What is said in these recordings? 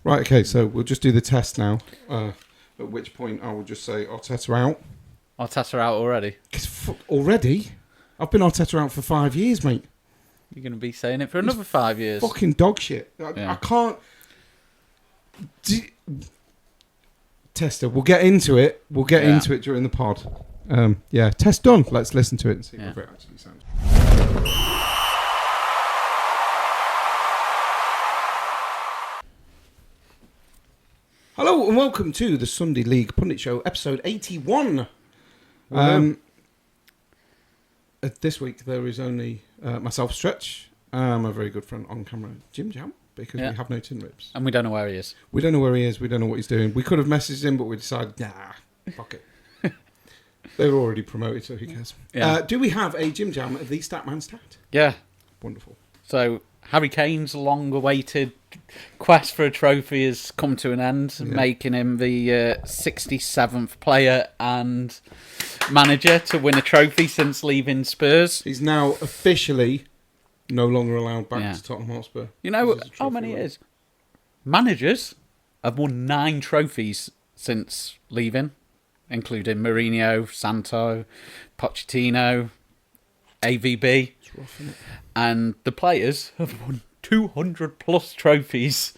Right, okay, so we'll just do the test now. At which point I will just say Arteta out. Arteta out already? Already? I've been Arteta out for 5 years, mate. You're going to be saying it for another 5 years. Fucking dog shit. I can't... Tester, we'll get into it. We'll get into it during the pod. Test done. Let's listen to it and see what it actually sounds. Hello and welcome to the Sunday League Pundit Show, episode 81. This week there is only myself, Stretch, my very good friend on camera, Jim Jam, because we have no tin rips. And we don't know where he is. We don't know where he is. We don't know what he's doing. We could have messaged him, but we decided, nah, fuck it. They were already promoted, so who cares? Yeah. Do we have a Jim Jam of the Statman Stat? Yeah. Wonderful. So, Harry Kane's long-awaited quest for a trophy has come to an end, making him the 67th player and manager to win a trophy since leaving Spurs. He's now officially no longer allowed back to Tottenham Hotspur. You know how many it is? Managers have won 9 trophies since leaving, including Mourinho, Santo, Pochettino, AVB. It's rough, isn't it? And the players have won 200 plus trophies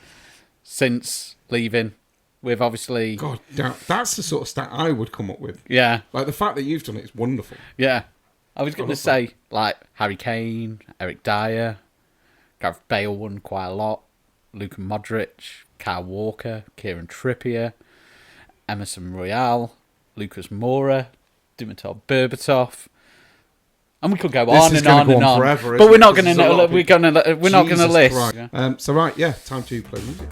since leaving. With obviously... God, that's the sort of stat I would come up with. Yeah. Like, the fact that you've done it is wonderful. Yeah. I was going to say, like, Harry Kane, Eric Dyer, Gareth Bale won quite a lot, Luka Modric, Kyle Walker, Kieran Trippier, Emerson Royale, Lucas Moura, Dimitar Berbatov, and we could go on and on and on. Forever, but we're not going to. We're not going to list. Yeah. Time to play music.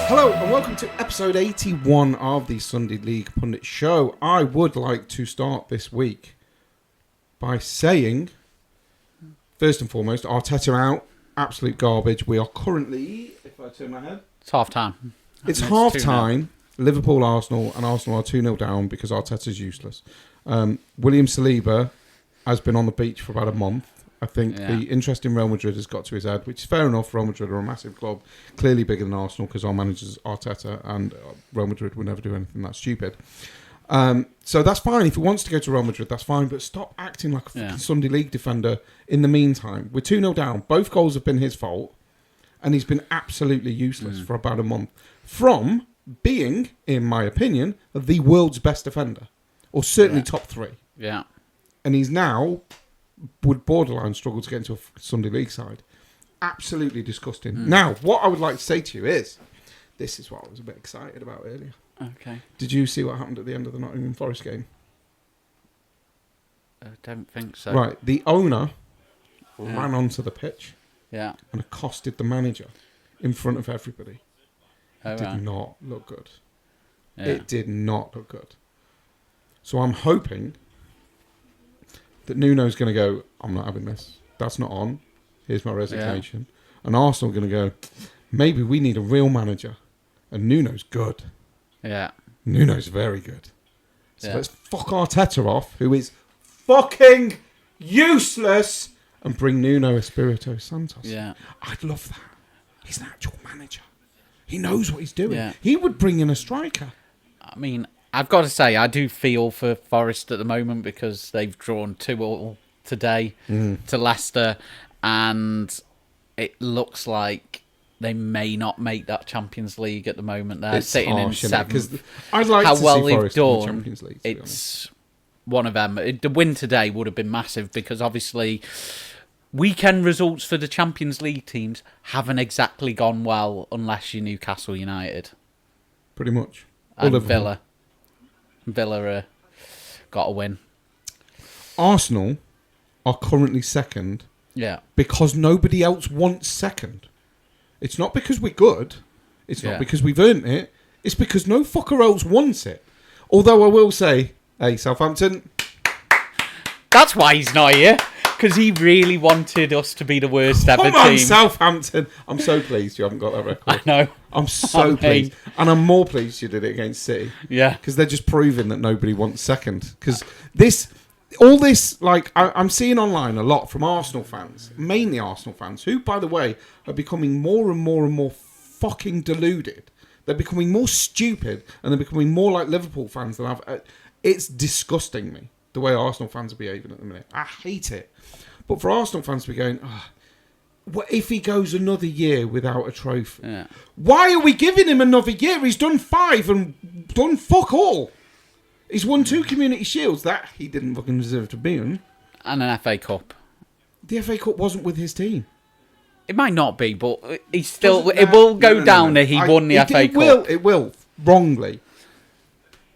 Hello and welcome to episode 81 of the Sunday League Pundit Show. I would like to start this week by saying, first and foremost, Arteta out, absolute garbage. We are currently, if I turn my head... It's half-time. It's half-time, Liverpool, Arsenal, and Arsenal are 2-0 down because Arteta's useless. William Saliba has been on the beach for about a month. I think the interest in Real Madrid has got to his head, which is fair enough. Real Madrid are a massive club, clearly bigger than Arsenal because our manager's Arteta, and Real Madrid would never do anything that stupid. So that's fine. If he wants to go to Real Madrid, that's fine. But stop acting like a fucking Sunday League defender in the meantime. We're 2-0 down. Both goals have been his fault, and he's been absolutely useless for about a month. From being, in my opinion, the world's best defender, or certainly top 3. Yeah. And he's now... would borderline struggle to get into a Sunday League side. Absolutely disgusting. Now, what I would like to say to you is, this is what I was a bit excited about earlier. Okay. Did you see what happened at the end of the Nottingham Forest game? I don't think so. Right, the owner ran onto the pitch and accosted the manager in front of everybody. It did not look good. Yeah. It did not look good. So I'm hoping... that Nuno's going to go, I'm not having this. That's not on. Here's my resignation. Yeah. And Arsenal are going to go, maybe we need a real manager. And Nuno's good. Yeah. Nuno's very good. So let's fuck Arteta off, who is fucking useless, and bring Nuno Espirito Santos. Yeah. I'd love that. He's an actual manager. He knows what he's doing. Yeah. He would bring in a striker. I mean... I've got to say, I do feel for Forest at the moment because they've drawn 2-2 today to Leicester, and it looks like they may not make that Champions League at the moment. They're sitting in 7th. I'd like how to well see they've Forest done. in the Champions League. It's one of them. The win today would have been massive because obviously weekend results for the Champions League teams haven't exactly gone well unless you're Newcastle United. Pretty much. And Villa. Villa got a win. Arsenal are currently second because nobody else wants second. It's not because we're good. It's not because we've earned it. It's because no fucker else wants it. Although I will say, hey, Southampton. That's why he's not here. because he really wanted us to be the worst ever Come on, team. Southampton. I'm so pleased you haven't got that record. I know. I'm so pleased. And I'm more pleased you did it against City. Yeah. Because they're just proving that nobody wants second. Because all this, like, I'm seeing online a lot from Arsenal fans, mainly Arsenal fans, who, by the way, are becoming more and more and more fucking deluded. They're becoming more stupid and they're becoming more like Liverpool fans than I've... It's disgusting me, the way Arsenal fans are behaving at the minute. I hate it. But for Arsenal fans to be going, what if he goes another year without a trophy? Yeah. Why are we giving him another year? He's done 5 and done fuck all. He's won 2 Community Shields that he didn't fucking deserve to be in. And an FA Cup. The FA Cup wasn't with his team. It might not be, but he's still. It will go down that he won the FA Cup. It will. Wrongly.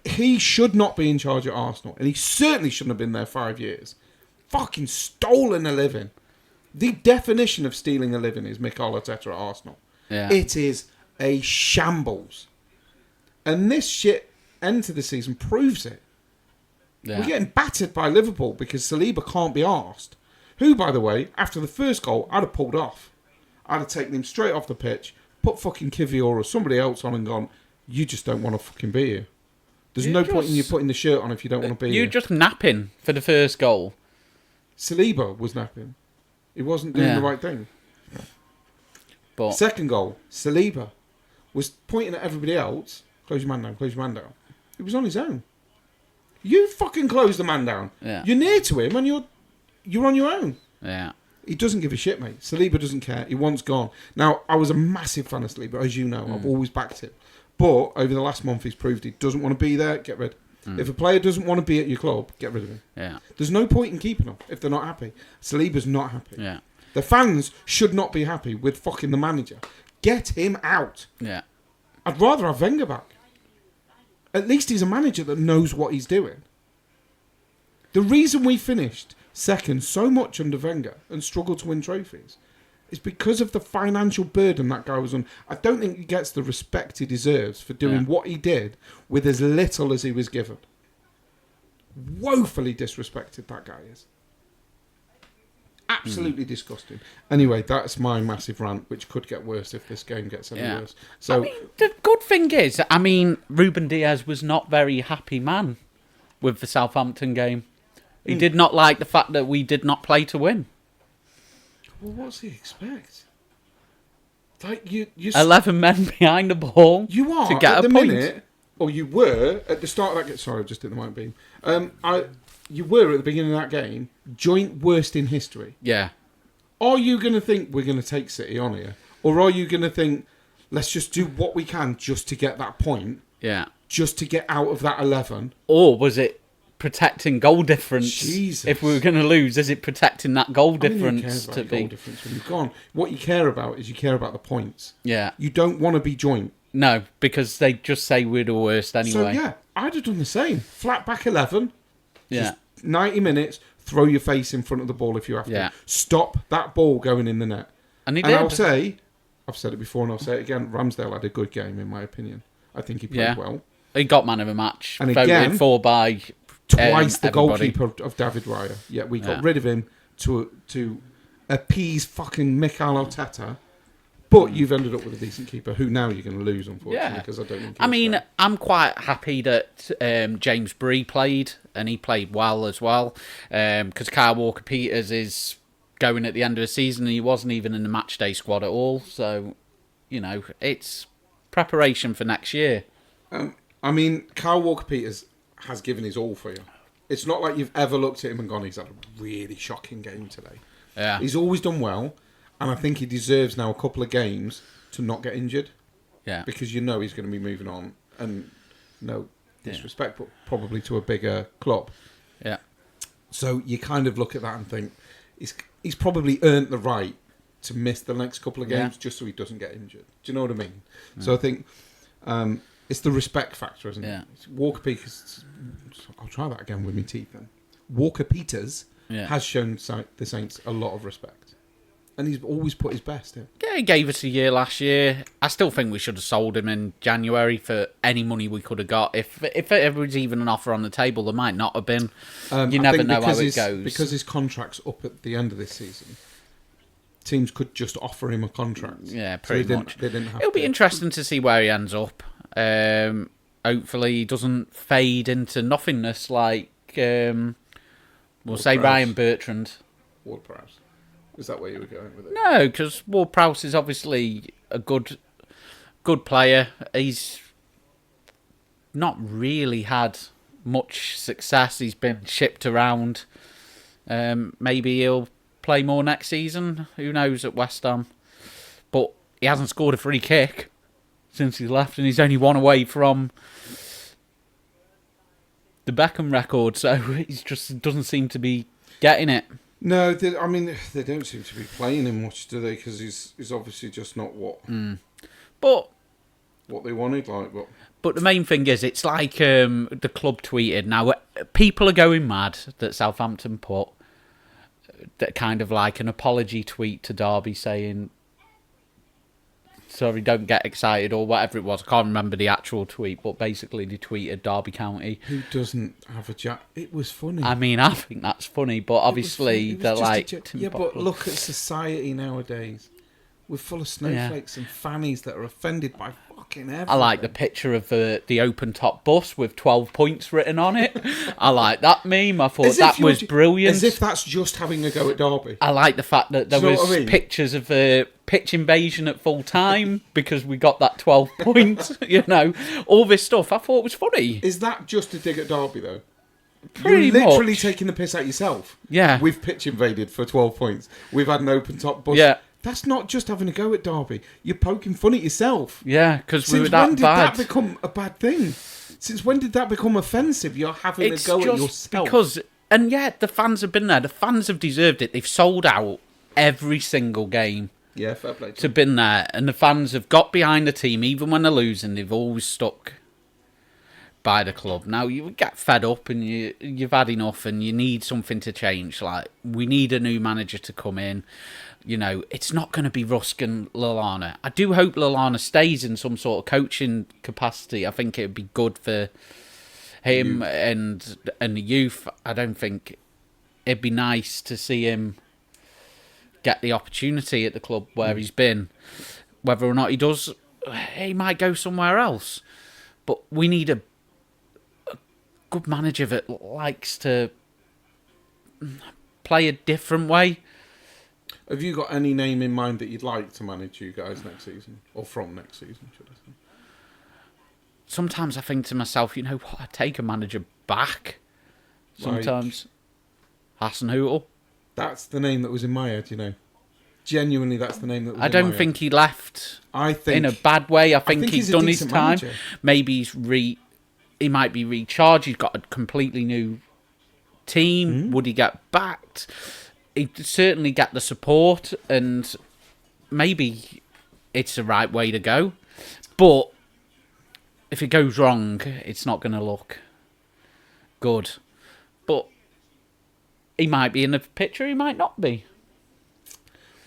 He should not be in charge at Arsenal, and he certainly shouldn't have been there 5 years. Fucking stolen a living. The definition of stealing a living is Mikel Arteta at Arsenal. Yeah. It is a shambles. And this shit end to the season proves it. Yeah. We're getting battered by Liverpool because Saliba can't be arsed. Who, by the way, after the first goal, I'd have pulled off. I'd have taken him straight off the pitch, put fucking Kivior or somebody else on and gone, you just don't want to fucking be here. There's no point in you putting the shirt on if you don't want to be here. You're just napping for the first goal. Saliba was napping. He wasn't doing the right thing. But Second goal, Saliba was pointing at everybody else. Close your man down, close your man down. He was on his own. You fucking close the man down. Yeah. You're near to him and you're on your own. Yeah. He doesn't give a shit, mate. Saliba doesn't care. He wants gone. Now, I was a massive fan of Saliba, as you know. I've always backed him. But over the last month, he's proved he doesn't want to be there. Get rid. If a player doesn't want to be at your club, get rid of him. Yeah. There's no point in keeping him if they're not happy. Saliba's not happy. Yeah. The fans should not be happy with fucking the manager. Get him out. Yeah. I'd rather have Wenger back. At least he's a manager that knows what he's doing. The reason we finished second so much under Wenger and struggled to win trophies is because of the financial burden that guy was on. I don't think he gets the respect he deserves for doing what he did with as little as he was given. Woefully disrespected that guy is. Absolutely disgusting. Anyway, that's my massive rant, which could get worse if this game gets any worse. So, I mean, the good thing is, Ruben Diaz was not very happy man with the Southampton game. He did not like the fact that we did not play to win. well, what's he expect? Like you 11 men behind the ball. You are to get at a the point. minute, or you were at the start of that game. Sorry, I just did the mic beam. You were at the beginning of that game, joint worst in history. Yeah. Are you going to think we're going to take City on here, or are you going to think let's just do what we can just to get that point? Yeah. Just to get out of that 11. Or was it protecting goal difference? Jesus. If we were going to lose, is it protecting that goal difference Who cares about to the be? goal difference when you've gone? What you care about is you care about the points. Yeah. You don't want to be joint. No, because they just say we're the worst anyway. So yeah, I'd have done the same. Flat back 11. Yeah. Just 90 minutes. Throw your face in front of the ball if you have to. Stop that ball going in the net. And he did. I'll say, I've said it before and I'll say it again, Ramsdale had a good game in my opinion. I think he played well. He got man of the match. And voted again, for by twice the everybody. goalkeeper of David Raya. Yeah, we got rid of him to appease fucking Mikel Arteta. But you've ended up with a decent keeper who now you're going to lose, unfortunately, because I don't think. I mean, I'm quite happy that James Bree played, and he played well as well, because Kyle Walker-Peters is going at the end of the season, and he wasn't even in the matchday squad at all. So, you know, it's preparation for next year. I mean, Kyle Walker-Peters has given his all for you. It's not like you've ever looked at him and gone, he's had a really shocking game today. Yeah, he's always done well. And I think he deserves now a couple of games to not get injured. Yeah. Because you know he's going to be moving on. And no disrespect, but probably to a bigger club. Yeah. So you kind of look at that and think, he's probably earned the right to miss the next couple of games just so he doesn't get injured. Do you know what I mean? Yeah. So I think it's the respect factor, isn't it? Walker-Peters, I'll try that again with my teeth then. Walker-Peters has shown the Saints a lot of respect. And he's always put his best in. Yeah, he gave us a year last year. I still think we should have sold him in January for any money we could have got. If there was even an offer on the table, there might not have been. You never know how it goes. Because his contract's up at the end of this season, teams could just offer him a contract. Yeah, pretty much. They didn't have It'll be interesting to see where he ends up. Hopefully he doesn't fade into nothingness like, we'll say Prowse. Ryan Bertrand. Ward-Prowse. Is that where you were going with it? No, because Ward-Prowse is obviously a good player. He's not really had much success. He's been shipped around. Maybe he'll play more next season. Who knows at West Ham? But he hasn't scored a free kick since he's left, and he's only one away from the Beckham record. So he just doesn't seem to be getting it. No, they don't seem to be playing him much, do they? Because he's obviously just not what they wanted. But the main thing is, it's like the club tweeted. Now, people are going mad that Southampton put that kind of like an apology tweet to Derby saying, sorry, don't get excited, or whatever it was. I can't remember the actual tweet, but basically they tweeted Derby County. Who doesn't have a jack? It was funny. I mean, I think that's funny, but obviously they're like... Yeah, but look at society nowadays. We're full of snowflakes and fannies that are offended by fucking everything. I like the picture of the open-top bus with 12 points written on it. I like that meme. I thought that was brilliant. As if that's just having a go at Derby. I like the fact that there was pictures of the pitch invasion at full time because we got that 12 points. All this stuff. I thought was funny. Is that just a dig at Derby, though? Pretty You're literally much. taking the piss out yourself. Yeah. We've pitch invaded for 12 points. We've had an open-top bus. Yeah. That's not just having a go at Derby. You're poking fun at yourself. Yeah, because we were that bad. Since when did that become a bad thing? Since when did that become offensive? You're having a go at yourself. And yet the fans have been there. The fans have deserved it. They've sold out every single game. Yeah, fair play. To been there, and the fans have got behind the team, even when they're losing. They've always stuck by the club. Now you get fed up, and you've had enough, and you need something to change. Like, we need a new manager to come in. It's not going to be Rusk and Lallana. I do hope Lallana stays in some sort of coaching capacity. I think it would be good for him and the youth. I don't think it'd be nice to see him get the opportunity at the club where he's been. Whether or not he does, he might go somewhere else. But we need a good manager that likes to play a different way. Have you got any name in mind that you'd like to manage you guys next season? Or from next season, should I say? Sometimes I think to myself, what, I'd take a manager back. Sometimes. Hassan Hootel. That's the name that was in my head, Genuinely, that's the name that was in my head. I don't think he left in a bad way. I think he's done his time. Manager. Maybe he might be recharged. He's got a completely new team. Would he get backed? He'd certainly get the support, and maybe it's the right way to go. But if it goes wrong, it's not going to look good. But he might be in the picture, he might not be.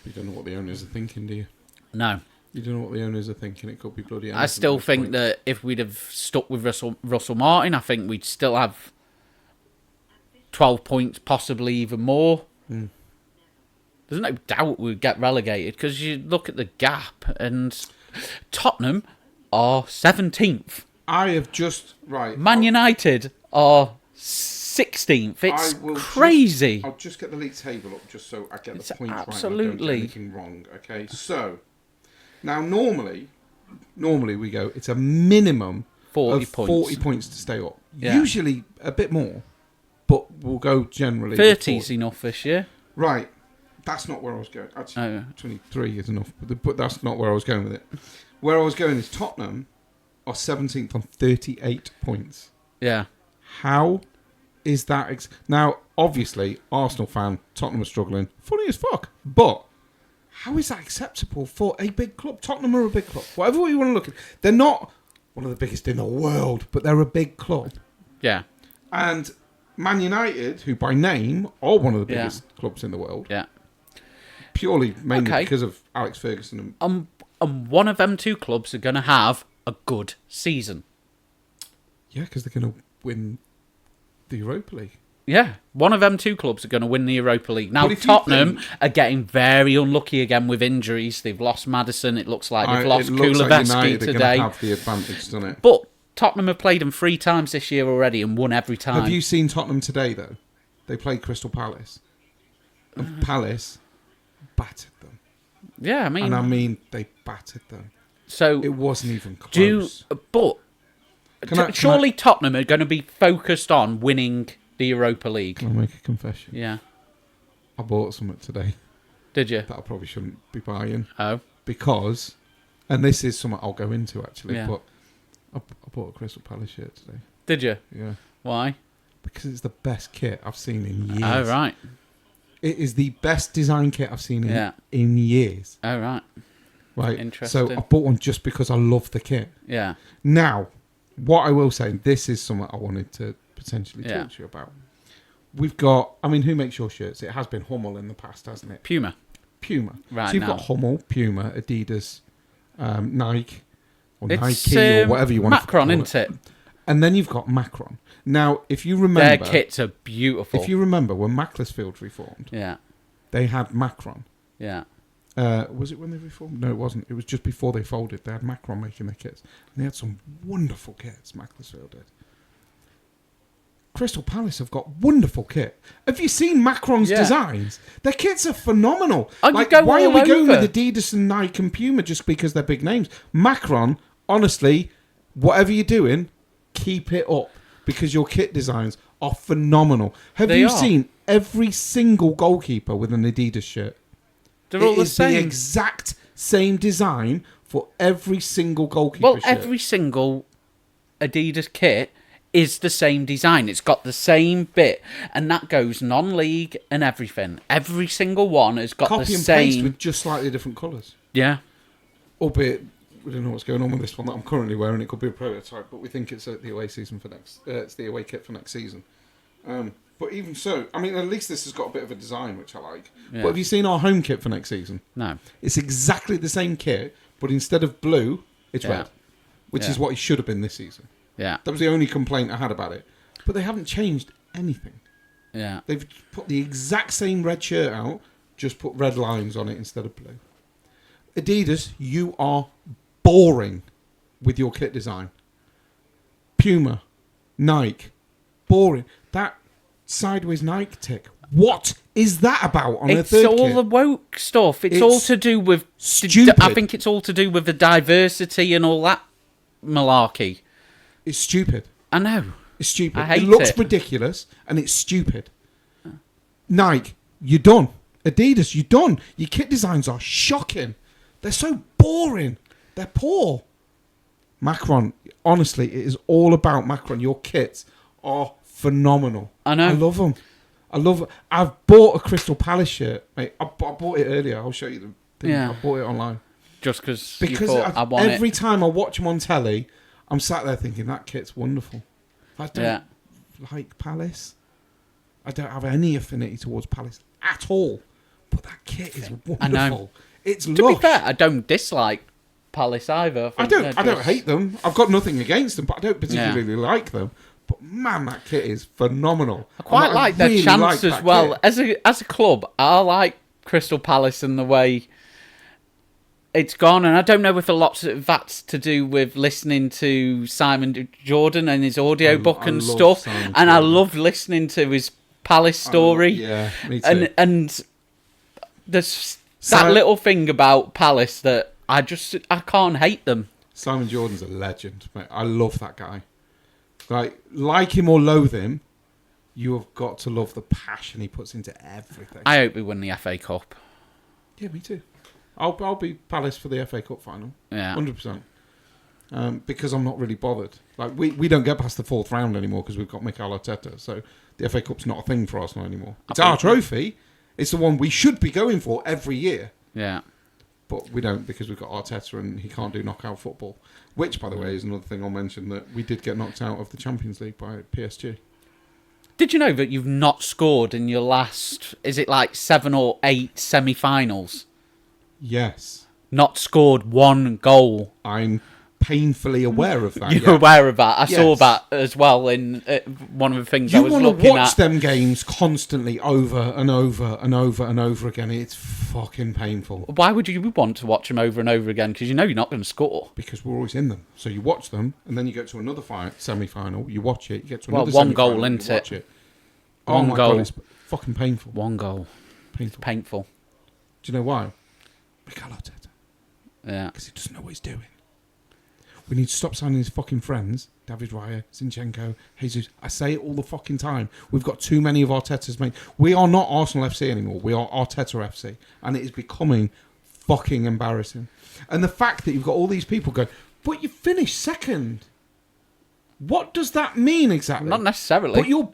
You don't know what the owners are thinking, do you? No. You don't know what the owners are thinking. It could be bloody anything. I still think that if we'd have stuck with Russell Martin, I think we'd still have 12 points, possibly even more. There's no doubt we'd get relegated because you look at the gap, and Tottenham are 17th. I have just... Right. Man United are 16th. It's crazy. I'll just get the league table up just so I get the points right. Absolutely. I don't do anything wrong. Okay, so... Now, normally we go, it's a minimum 40 of points. 40 points to stay up. Yeah. Usually a bit more, but we'll go generally... 30's enough this year. Right. That's not where I was going. Actually, 23 is enough, but that's not where I was going with it. Where I was going is Tottenham are 17th on 38 points. Yeah. How is that... Now, obviously, Arsenal fan, Tottenham are struggling. Funny as fuck. But how is that acceptable for a big club? Tottenham are a big club. Whatever way you want to look at it. They're not one of the biggest in the world, but they're a big club. Yeah. And Man United, who by name are one of the biggest clubs in the world... Yeah. purely mainly because of Alex Ferguson. And one of them two clubs are going to have a good season. Yeah, because they're going to win the Europa League. Yeah, one of them two clubs are going to win the Europa League. Now, Tottenham are getting very unlucky again with injuries. They've lost Maddison. It looks like they've lost Kulusevski today. They're going to have the advantage, doesn't it? But Tottenham have played them 3 times this year already and won every time. Have you seen Tottenham today, though? They played Crystal Palace. And Palace battered them. Yeah, I mean... they battered them. So it wasn't even close. Surely Tottenham are going to be focused on winning the Europa League. Can I make a confession? Yeah. I bought something today. Did you? That I probably shouldn't be buying. Oh. Because, and this is something I'll go into actually, yeah. but I bought a Crystal Palace shirt today. Did you? Yeah. Why? Because it's the best kit I've seen in years. Oh, right. It is the best design kit I've seen in years. Oh, right. Right. Interesting. So I bought one just because I love the kit. Yeah. Now, what I will say, this is something I wanted to potentially talk to you about. We've got, who makes your shirts? It has been Hummel in the past, hasn't it? Puma. Right. So you've got Hummel, Puma, Adidas, Nike, or it's, Nike, or whatever you want Macron, to call isn't it? And then you've got Macron. Now, if you remember... Their kits are beautiful. If you remember, when Macclesfield reformed, they had Macron. Yeah. Was it when they reformed? No, it wasn't. It was just before they folded. They had Macron making their kits. And they had some wonderful kits, Macclesfield did. Crystal Palace have got wonderful kit. Have you seen Macron's designs? Their kits are phenomenal. Why are we going with Adidas and Nike and Puma just because they're big names? Macron, honestly, whatever you're doing, keep it up because your kit designs are phenomenal. Have you seen every single goalkeeper with an Adidas shirt? They're all the same. The exact same design for every single goalkeeper shirt. Well, every single Adidas kit is the same design. It's got the same bit, and that goes non-league and everything. Every single one has got the same. Copy and paste with just slightly different colours. Yeah. Albeit, we don't know what's going on with this one that I'm currently wearing. It could be a prototype, but we think it's the away season for next. It's the away kit for next season. But even so, at least this has got a bit of a design which I like. Yeah. But have you seen our home kit for next season? No. It's exactly the same kit, but instead of blue, it's red, which is what it should have been this season. Yeah. That was the only complaint I had about it. But they haven't changed anything. Yeah. They've put the exact same red shirt out, just put red lines on it instead of blue. Adidas, you are boring with your kit design. Puma, Nike, boring. That sideways Nike tick. What is that about on a third kit? It's all the woke stuff. It's all to do with... stupid. I think it's all to do with the diversity and all that malarkey. It's stupid. I know. It's stupid. I hate it looks ridiculous and it's stupid. Nike, you're done. Adidas, you're done. Your kit designs are shocking. They're so boring. They're poor. Macron, honestly, it is all about Macron. Your kits are phenomenal. I know. I love them. I love it. I've bought a Crystal Palace shirt, mate. I bought it earlier. I'll show you the thing. Yeah. I bought it online. Just because I want every time I watch them on telly, I'm sat there thinking, that kit's wonderful. I don't like Palace. I don't have any affinity towards Palace at all. But that kit is wonderful. I know. It's lush. To be fair, I don't dislike Palace either. I don't hate them. I've got nothing against them, but I don't particularly like them. But man, that kit is phenomenal. I quite like their really chance as well. Kit. As a club, I like Crystal Palace and the way it's gone, and I don't know if a lot of that's to do with listening to Simon Jordan and his audiobook and stuff. And I love listening to his Palace story. Yeah, me too. And there's that little thing about Palace that I can't hate them. Simon Jordan's a legend, mate. I love that guy. Like him or loathe him, you have got to love the passion he puts into everything. I hope we win the FA Cup. Yeah, me too. I'll be Palace for the FA Cup final. Yeah, 100%. Because I'm not really bothered. We don't get past the fourth round anymore because we've got Mikel Arteta. So the FA Cup's not a thing for Arsenal anymore. It's our trophy. It's the one we should be going for every year. Yeah. But we don't because we've got Arteta and he can't do knockout football. Which, by the way, is another thing I'll mention, that we did get knocked out of the Champions League by PSG. Did you know that you've not scored in your last, is it like 7 or 8 semi-finals? Yes. Not scored one goal. I'm painfully aware of that. You're aware of that. I saw that as well in one of the things I was looking at. You want to watch them games constantly over and over and over and over again. It's fucking painful. Why would you want to watch them over and over again? Because you know you're not going to score. Because we're always in them. So you watch them, and then you get to another semi-final, you watch it, you get to another one semi-final, goal, isn't you watch it. One my goal. God, it's fucking painful. One goal. Painful. Painful. Do you know why? Mikel Arteta. Yeah. Because he doesn't know what he's doing. We need to stop signing his fucking friends, David Raya, Zinchenko, Jesus. I say it all the fucking time. We've got too many of Arteta's mates. We are not Arsenal FC anymore. We are Arteta FC. And it is becoming fucking embarrassing. And the fact that you've got all these people going, but you finished second. What does that mean exactly? Not necessarily. But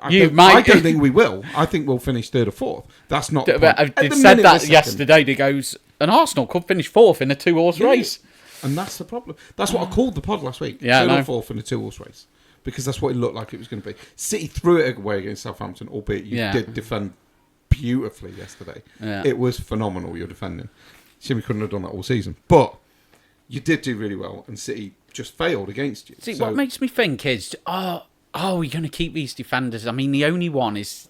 I don't think we will. I think we'll finish third or fourth. That's not the point. They said that yesterday. They goes, and Arsenal could finish fourth in a 2-horse race. And that's the problem. That's what I called the pod last week. Yeah, third or fourth in a 2-horse race. Because that's what it looked like it was going to be. City threw it away against Southampton, albeit you did defend beautifully yesterday. Yeah. It was phenomenal, your defending. Jimmy couldn't have done that all season. But you did do really well, and City just failed against you. See, what makes me think is, we're going to keep these defenders. I mean, the only one is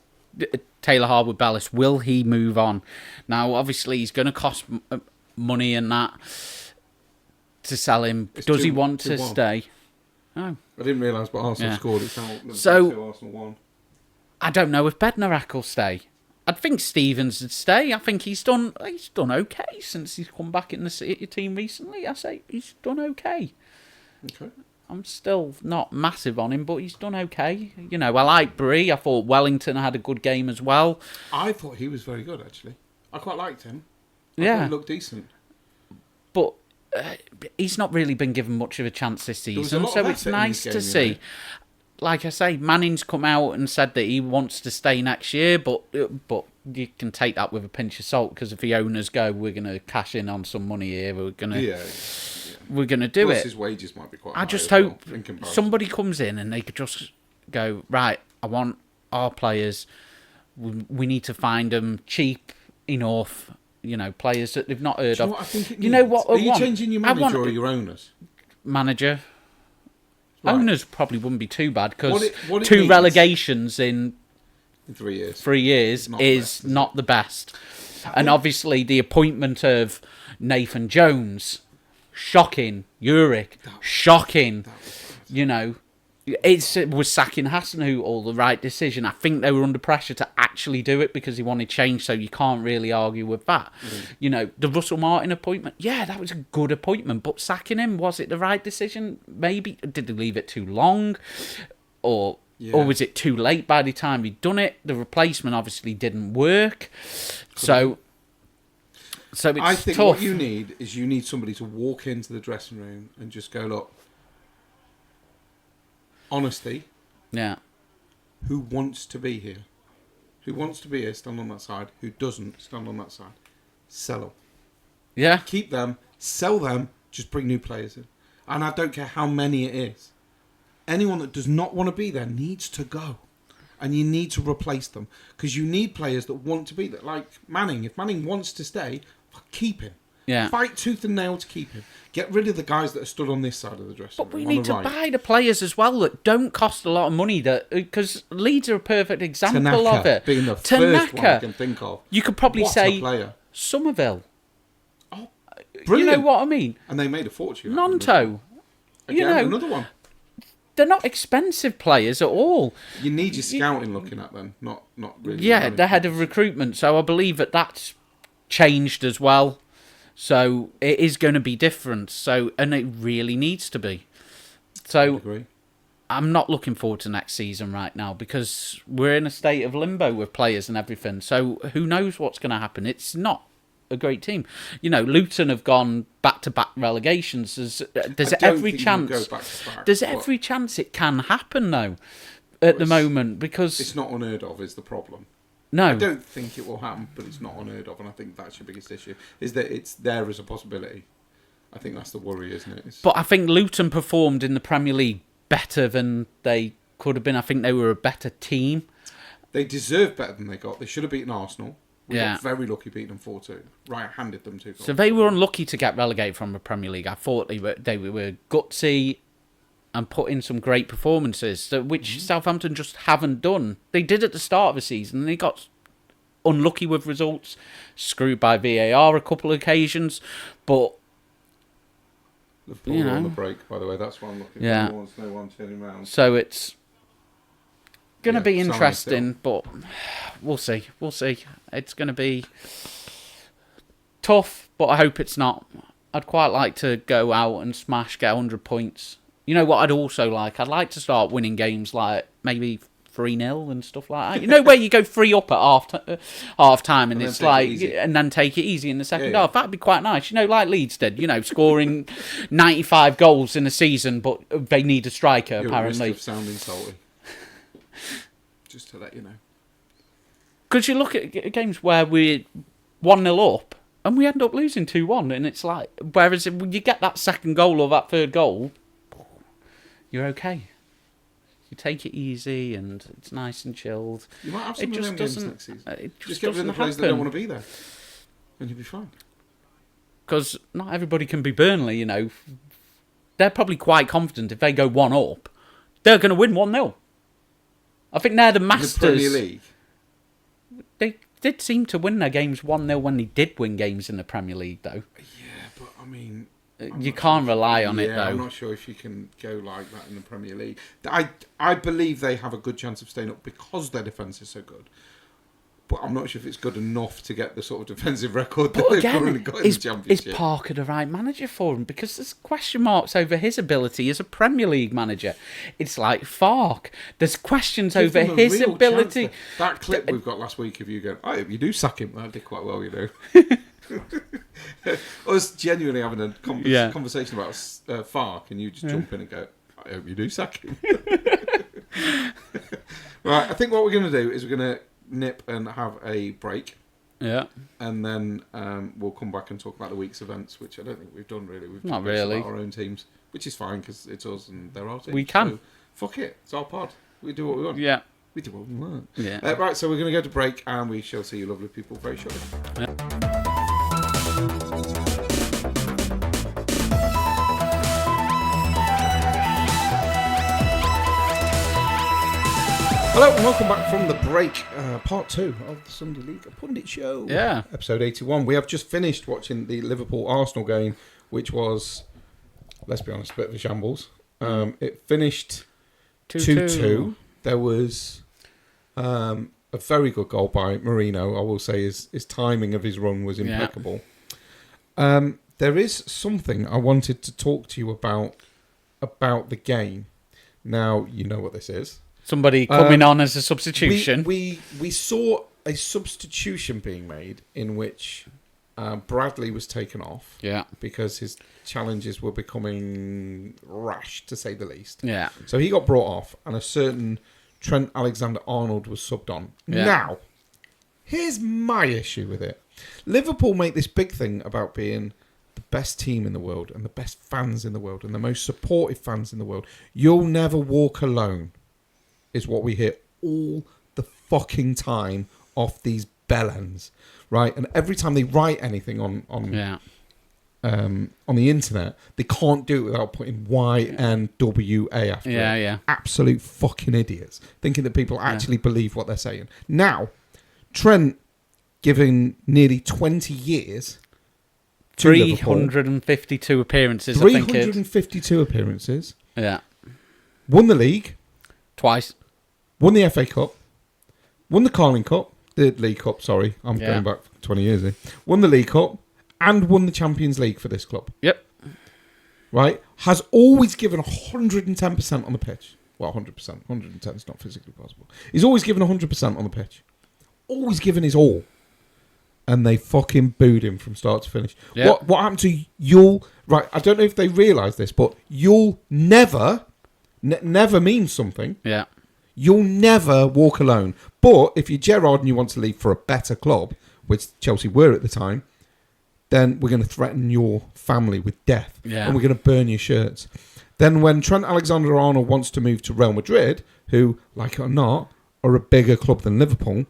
Taylor Harwood-Bellis. Will he move on? Now, obviously, he's going to cost money and that to sell him. Does he want to stay? Oh. I didn't realise, but Arsenal scored. It's now Arsenal won. I don't know if Bednarek will stay. I'd think Stevens would stay. I think he's done okay since he's come back in the City team recently. I say he's done okay. Okay. I'm still not massive on him, but he's done okay. You know, I like Bree. I thought Wellington had a good game as well. I thought he was very good, actually. I quite liked him. I thought he looked decent. But he's not really been given much of a chance this season, so it's nice to see. Like I say, Manning's come out and said that he wants to stay next year, but you can take that with a pinch of salt, because if the owners go, we're going to cash in on some money here, we're going to do Plus it. His wages might be quite high. I just hope somebody comes in and they could just go, right, I want our players. We need to find them cheap enough. You know, players that they've not heard of. What I think it you know what? Are you changing your manager or your owners? Manager. Right. Owners probably wouldn't be too bad, because two relegations in 3 years. 3 years is not the best. And obviously the appointment of Nathan Jones, shocking. Uric, shocking. You know, it was sacking Hasenhüttl the right decision. I think they were under pressure to actually do it because he wanted change, so you can't really argue with that. You know, the Russell Martin appointment, that was a good appointment, but sacking him, was it the right decision? Maybe. Did they leave it too long? Or was it too late by the time he'd done it? The replacement obviously didn't work. So it's I think tough. what you need somebody to walk into the dressing room and just go, look, honesty. Yeah. Who wants to be here? Who wants to be here, stand on that side. Who doesn't, stand on that side. Sell them. Yeah. Keep them, sell them, just bring new players in. And I don't care how many it is. Anyone that does not want to be there needs to go. And you need to replace them. Because you need players that want to be there. Like Manning. If Manning wants to stay, keep him. Yeah. Fight tooth and nail to keep him. Get rid of the guys that are stood on this side of the dressing room. But we need to buy the players as well that don't cost a lot of money. Because Leeds are a perfect example of it. Being the first one I can think of. You could probably say Somerville. Oh, brilliant! You know what I mean? And they made a fortune. Nonto. Again, another one. They're not expensive players at all. You need your scouting looking at them, not really. Yeah, the head of recruitment. So I believe that's changed as well. So it is going to be different. And it really needs to be. So I'm not looking forward to next season right now, because we're in a state of limbo with players and everything. So who knows what's going to happen? It's not a great team. You know, Luton have gone back-to-back relegations. There's every chance. There's every chance it can happen though, at the moment, because it's not unheard of. Is the problem? No, I don't think it will happen, but it's not unheard of, and I think that's your biggest issue. Is that it's there as a possibility. I think that's the worry, isn't it? But I think Luton performed in the Premier League better than they could have been. I think they were a better team. They deserve better than they got. They should have beaten Arsenal. We got very lucky beating them 4-2. Right-handed them 2 goals. So they were unlucky to get relegated from the Premier League. I thought they were gutsy and put in some great performances, which Southampton just haven't done. They did at the start of the season, and they got unlucky with results, screwed by VAR a couple of occasions, but Liverpool on the break, by the way. That's what I'm looking for. No one turning around. So it's going to be interesting, but we'll see. We'll see. It's going to be tough, but I hope it's not. I'd quite like to go out and smash, get 100 points. You know what I'd also like? I'd like to start winning games like maybe 3-0 and stuff like that. You know, where you go 3 up at half time and it's like, and then take it easy in the second half. That'd be quite nice. You know, like Leeds did, you know, scoring 95 goals in a season, but they need a striker, apparently. Risk of sounding salty. Just to let you know. Because you look at games where we're 1-0 up and we end up losing 2-1, and it's like, whereas when you get that second goal or that third goal, you're okay. You take it easy and it's nice and chilled. You might have some of them games next season. It just get rid of the players that don't want to be there, and you'll be fine. Because not everybody can be Burnley, you know. They're probably quite confident if they go 1 up, they're going to win 1-0. I think they're the masters. In the Premier League? They did seem to win their games 1-0 when they did win games in the Premier League, though. Yeah, but I mean, you can't rely on it, though. I'm not sure if you can go like that in the Premier League. I believe they have a good chance of staying up because their defence is so good. But I'm not sure if it's good enough to get the sort of defensive record that they've currently got in the Championship. Is Parker the right manager for him? Because there's question marks over his ability as a Premier League manager. It's like Farke. There's questions over his ability. That clip we've got last week of you going, I hope you do sack him. That did quite well, you know. Us genuinely having a conversation about Farke, and you just jump in and go, I hope you do sack him. Right, I think what we're going to do is we're going to nip and have a break. Yeah. And then we'll come back and talk about the week's events, which I don't think we've done really. We've not talked really about our own teams, which is fine because it's us and they're our teams. We can. So, fuck it. It's our pod. We do what we want. Yeah. We do what we want. Yeah. Right, so we're going to go to break and we shall see you lovely people very shortly. Yeah. Hello and welcome back from the break, part 2 of the Sunday League Pundit Show. Yeah. Episode 81. We have just finished watching the Liverpool-Arsenal game, which was, let's be honest, a bit of a shambles. It finished 2-2. There was a very good goal by Marino. I will say his timing of his run was impeccable. Yeah. There is something I wanted to talk to you about the game. Now, you know what this is. Somebody coming on as a substitution. We saw a substitution being made in which Bradley was taken off. Yeah. Because his challenges were becoming rash, to say the least. Yeah. So he got brought off, and a certain Trent Alexander-Arnold was subbed on. Yeah. Now, here's my issue with it. Liverpool make this big thing about being the best team in the world and the best fans in the world and the most supportive fans in the world. You'll never walk alone. Is what we hear all the fucking time off these bellends, right? And every time they write anything on the internet, they can't do it without putting YNWA after it. Yeah. Absolute fucking idiots, thinking that people actually believe what they're saying. Now, Trent, given nearly 20 years, 352 appearances. 352 appearances. Yeah. Won the league. Twice. Won the FA Cup. Won the Carling Cup. The League Cup, sorry. I'm going back 20 years here. Won the League Cup. And won the Champions League for this club. Yep. Right? Has always given 110% on the pitch. Well, 100%. 110 is not physically possible. He's always given 100% on the pitch. Always given his all. And they fucking booed him from start to finish. Yep. What happened to Yul? Right, I don't know if they realise this, but Yul never means something. Yeah. You'll never walk alone. But if you're Gerrard and you want to leave for a better club, which Chelsea were at the time, then we're going to threaten your family with death. Yeah. And we're going to burn your shirts. Then when Trent Alexander-Arnold wants to move to Real Madrid, who, like it or not, are a bigger club than Liverpool,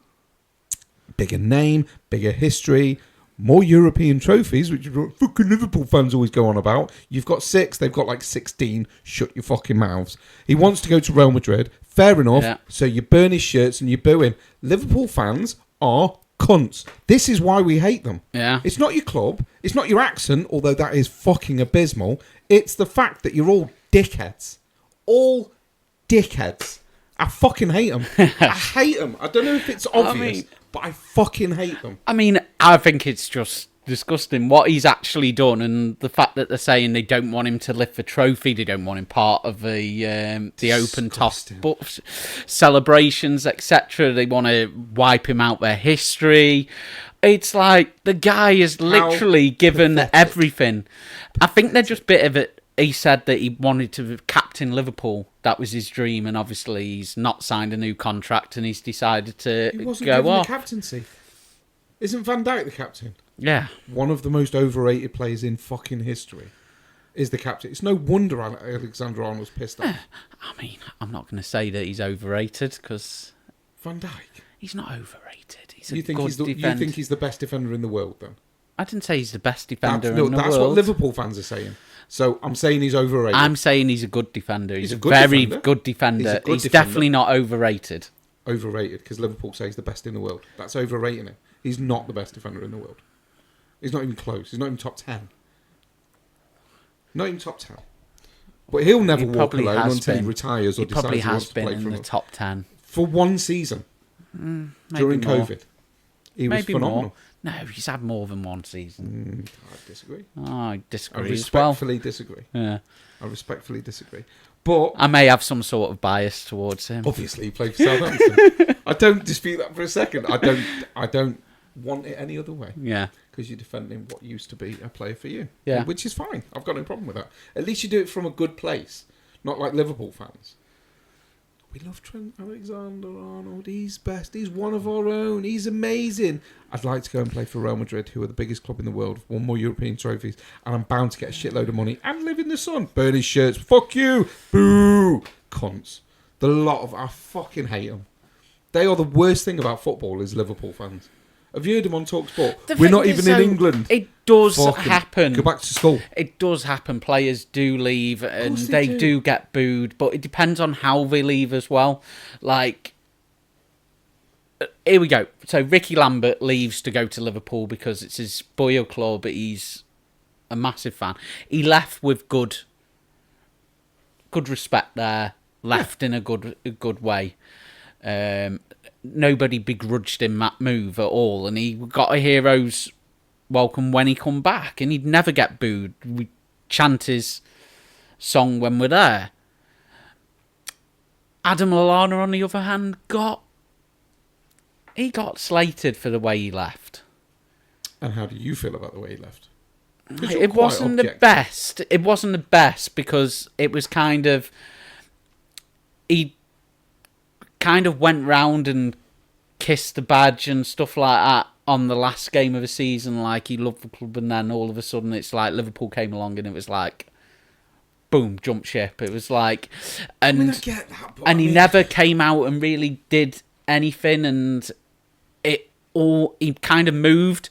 bigger name, bigger history, more European trophies, which fucking Liverpool fans always go on about. You've got 6, they've got like 16. Shut your fucking mouths. He wants to go to Real Madrid. Fair enough. Yeah. So you burn his shirts and you boo him. Liverpool fans are cunts. This is why we hate them. Yeah. It's not your club. It's not your accent, although that is fucking abysmal. It's the fact that you're all dickheads. All dickheads. I fucking hate them. I hate them. I don't know if it's obvious, but I fucking hate them. I mean, I think it's just disgusting what he's actually done, and the fact that they're saying they don't want him to lift the trophy, they don't want him part of the open top celebrations, etc. They want to wipe him out their history. It's like the guy is literally given everything. I think they're just bit of it. He said that he wanted to captain Liverpool. That was his dream, and obviously he's not signed a new contract, and he's decided to he wasn't go given off. The captaincy. Isn't Van Dijk the captain? Yeah. One of the most overrated players in fucking history is the captain. It's no wonder Alexander-Arnold's pissed off. I mean, I'm not going to say that he's overrated, because Van Dijk? He's not overrated. He's a good defender. You think he's the best defender in the world, then? I didn't say he's the best defender in the world. That's what Liverpool fans are saying. So I'm saying he's overrated. I'm saying he's a good defender. He's a very good defender. He's definitely not overrated. Overrated, because Liverpool say he's the best in the world. That's overrating him. He's not the best defender in the world. He's not even close. He's not even top 10. Not even top 10. But he'll never walk alone until he retires or decides he wants to play for him. He probably has been in the top 10. For one season. During COVID. He was phenomenal. More. No, he's had more than one season. I disagree. I disagree. I respectfully disagree. Yeah. I respectfully disagree. But I may have some sort of bias towards him. Obviously, he played for Southampton. I don't dispute that for a second. I don't want it any other way. Yeah. Because you're defending what used to be a player for you. Yeah. Which is fine. I've got no problem with that. At least you do it from a good place. Not like Liverpool fans. We love Trent Alexander-Arnold. He's best. He's one of our own. He's amazing. I'd like to go and play for Real Madrid, who are the biggest club in the world, won more European trophies, and I'm bound to get a shitload of money and live in the sun. Burn his shirts. Fuck you. Boo. Cunts. The lot of... I fucking hate them. They are the worst thing about football is Liverpool fans. Have you heard them on TalkSport? We're not even in England. It does happen. Go back to school. It does happen. Players do leave and they do get booed, but it depends on how they leave as well. Like, here we go. So Ricky Lambert leaves to go to Liverpool because it's his boyhood club, but he's a massive fan. He left with good respect there, left in a good way. Nobody begrudged him that move at all, and he got a hero's welcome when he come back, and he'd never get booed. We chant his song when we're there. Adam Lallana, on the other hand, got slated for the way he left. And how do you feel about the way he left? It wasn't the best. It wasn't the best because it was kind of... He kind of went round and kissed the badge and stuff like that on the last game of the season, like he loved the club, and then all of a sudden it's like Liverpool came along and it was like, boom, jump ship. It was like, and I get that, but he never came out and really did anything, and he kind of moved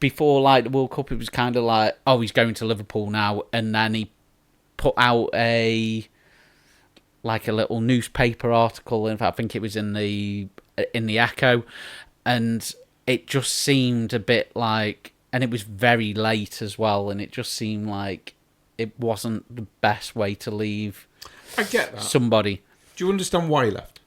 before like the World Cup. It was kind of like, oh, he's going to Liverpool now, and then he put out a little newspaper article. In fact, I think it was in the Echo, and it just seemed a bit like, and it was very late as well, and it just seemed like it wasn't the best way to leave. I get that. Somebody. Do you understand why he left?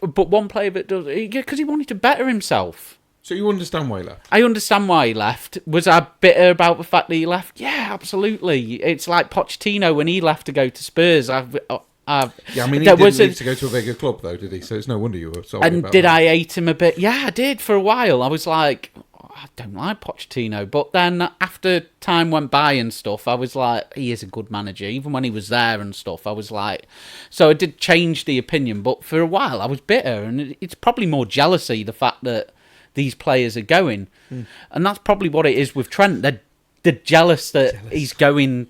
But one player that does, because he wanted to better himself. So you understand why he left? I understand why he left. Was I bitter about the fact that he left? Yeah, absolutely. It's like Pochettino when he left to go to Spurs. Yeah, I mean, he didn't leave to go to a bigger club, though, did he? So it's no wonder you were sorry about that. I hate him a bit? Yeah, I did for a while. I was like, I don't like Pochettino. But then after time went by and stuff, I was like, he is a good manager. Even when he was there and stuff, I was like... So I did change the opinion, but for a while I was bitter. And it's probably more jealousy, the fact that these players are going. And that's probably what it is with Trent. They're jealous that he's going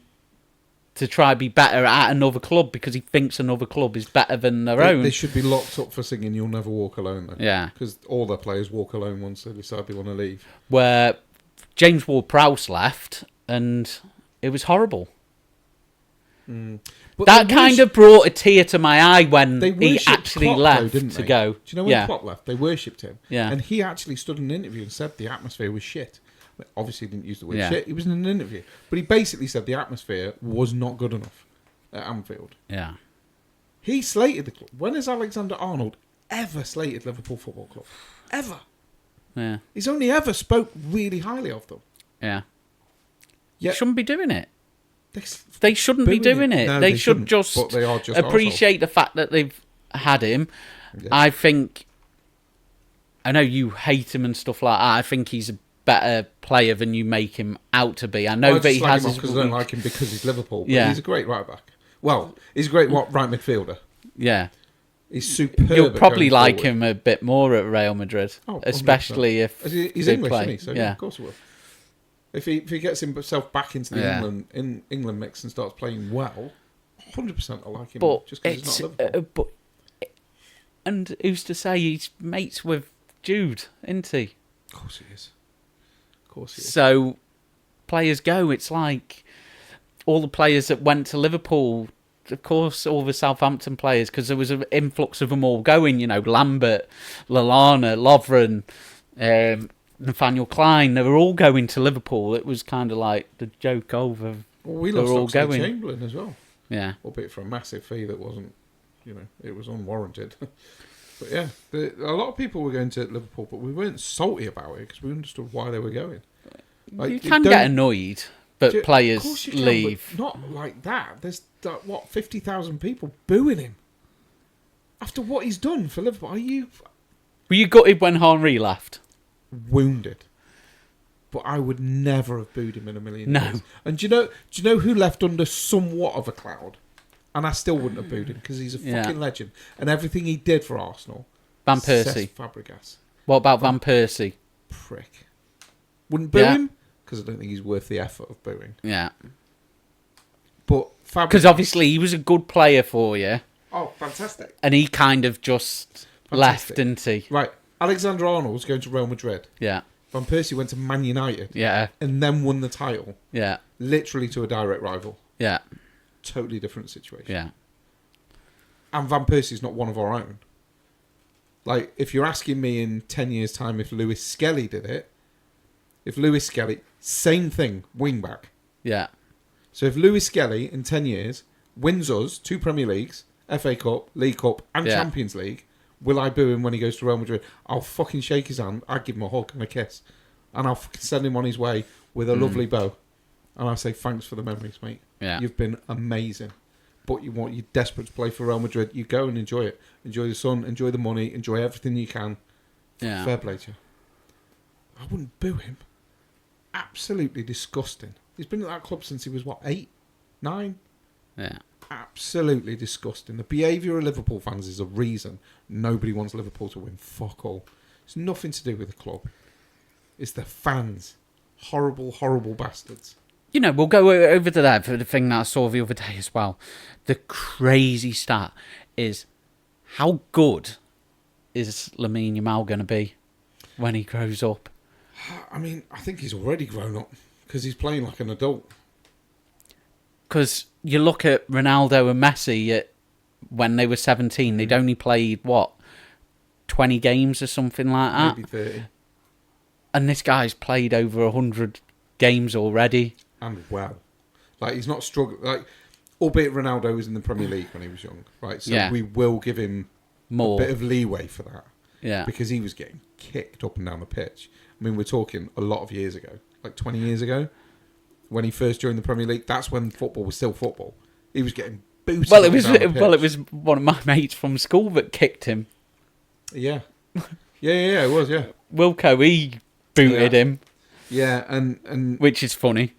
to try be better at another club because he thinks another club is better than their own. They should be locked up for singing "You'll Never Walk Alone," though. Yeah, because all their players walk alone once they decide they want to leave. Where James Ward-Prowse left, and it was horrible. But that kind of brought a tear to my eye when he actually Klopp, left though, didn't to they? go. Do you know when Klopp left? They worshipped him. Yeah. And he actually stood in an interview and said the atmosphere was shit. Obviously, he didn't use the word Yeah. shit. He was in an interview. But he basically said the atmosphere was not good enough at Anfield. Yeah. He slated the club. When has Alexander Arnold ever slated Liverpool Football Club? Ever. Yeah. He's only ever spoke really highly of them. Yeah. Yet, Shouldn't be doing it. they They shouldn't be doing it. No, they should shouldn't, just, but they are just appreciate the fact that they've had him. Yeah. I think, I know you hate him and stuff like that. I think he's a better player than you make him out to be. I know that he has his because I don't like him because he's Liverpool. But Yeah. he's a great right back. Well, he's a great right midfielder. Yeah. He's superb. You'll probably going like forward. him a bit more at Real Madrid, Oh, especially 100%. if He's they English, play. isn't he? So yeah. of course he will. If he gets himself back into the England mix and starts playing well, 100% I like him. But Just because he's not Liverpool. And who's to say he's mates with Jude, isn't he? Of course he is. Of course he is. So players go. It's like all the players that went to Liverpool. Of course, all the Southampton players, because there was an influx of them all going. You know, Lambert, Lallana, Lovren, Nathaniel Klein. They were all going to Liverpool. It was kind of like the joke over. Well, we they're lost all going. Chamberlain as well. Yeah. Albeit for a massive fee that wasn't, it was unwarranted. But yeah, a lot of people were going to Liverpool, but we weren't salty about it because we understood why they were going. Like, You can get annoyed, but players of course you can, leave. but not like that. There's 50,000 people booing him after what he's done for Liverpool. Are you Were you gutted when Henry left? wounded? But I would never have booed him in a million No. years. And do you know who left under somewhat of a cloud? And I still wouldn't have booed him because he's a fucking legend. And everything he did for Arsenal. Van Persie. Cesc Fabregas. What about Van Persie? Prick. Wouldn't boo him because I don't think he's worth the effort of booing. Yeah. But Fabregas. Because obviously he was a good player for you. Oh, fantastic. And he kind of just left, didn't he? Right. Alexander Arnold's going to Real Madrid. Yeah. Van Persie went to Man United. Yeah. And then won the title. Yeah. Literally to a direct rival. Yeah. Totally different situation. Yeah. And Van Persie's not one of our own. Like, if you're asking me in 10 years' time if Lewis Skelly did it, same thing, wing back. Yeah. So if Lewis Skelly in 10 years wins us 2 Premier Leagues, FA Cup, League Cup, and Champions League, will I boo him when he goes to Real Madrid? I'll fucking shake his hand, I'll give him a hug and a kiss, and I'll fucking send him on his way with a lovely bow. And I'll say, thanks for the memories, mate. Yeah. You've been amazing. But you're desperate to play for Real Madrid. You go and enjoy it. Enjoy the sun, enjoy the money, enjoy everything you can. Yeah. Fair play to you. I wouldn't boo him. Absolutely disgusting. He's been at that club since he was, 8? 9? Yeah. Absolutely disgusting. The behaviour of Liverpool fans is a reason nobody wants Liverpool to win. Fuck all. It's nothing to do with the club. It's the fans. Horrible, horrible bastards. We'll go over to that for the thing that I saw the other day as well. The crazy stat is how good is Lamine Yamal going to be when he grows up? I mean, I think he's already grown up because he's playing like an adult. Because you look at Ronaldo and Messi when they were 17, they'd only played, 20 games or something like that? Maybe 30. And this guy's played over 100 games already. And well. Like, he's not struggling. Like, albeit Ronaldo was in the Premier League when he was young, right? So we will give him more a bit of leeway for that. Yeah. Because he was getting kicked up and down the pitch. I mean, we're talking a lot of years ago, like 20 years ago, when he first joined the Premier League. That's when football was still football. He was getting booted. Well, it was one of my mates from school that kicked him. Yeah. Yeah, it was, yeah. Wilco, he booted him. Yeah, and which is funny.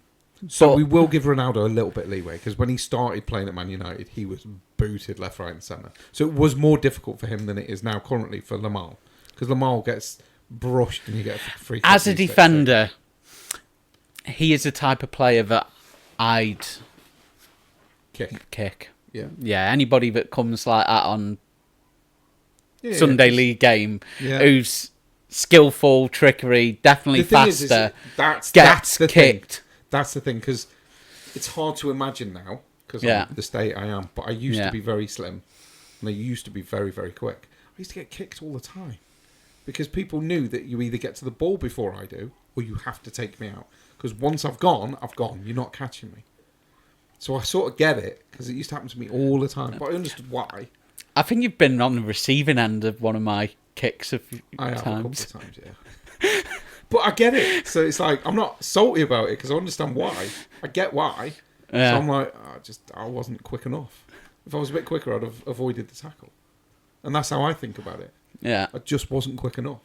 So we will give Ronaldo a little bit of leeway, because when he started playing at Man United, he was booted left, right and centre. So it was more difficult for him than it is now currently for Lamar. Because Lamar gets brushed and you get a free kick. As a defender, he is the type of player that I'd kick. Yeah. Yeah, anybody that comes like that on Sunday League game who's skillful, trickery, definitely faster, gets kicked. That's the thing, because it's hard to imagine now, because I'm the state I am, but I used to be very slim, and I used to be very, very quick. I used to get kicked all the time, because people knew that you either get to the ball before I do, or you have to take me out. Because once I've gone. You're not catching me. So I sort of get it, because it used to happen to me all the time, but I understood why. I think you've been on the receiving end of one of my kicks a few times. I have a couple of times, yeah. But I get it. So it's like, I'm not salty about it, because I understand why. I get why. Yeah. So I'm like, I wasn't quick enough. If I was a bit quicker, I'd have avoided the tackle. And that's how I think about it. Yeah. I just wasn't quick enough.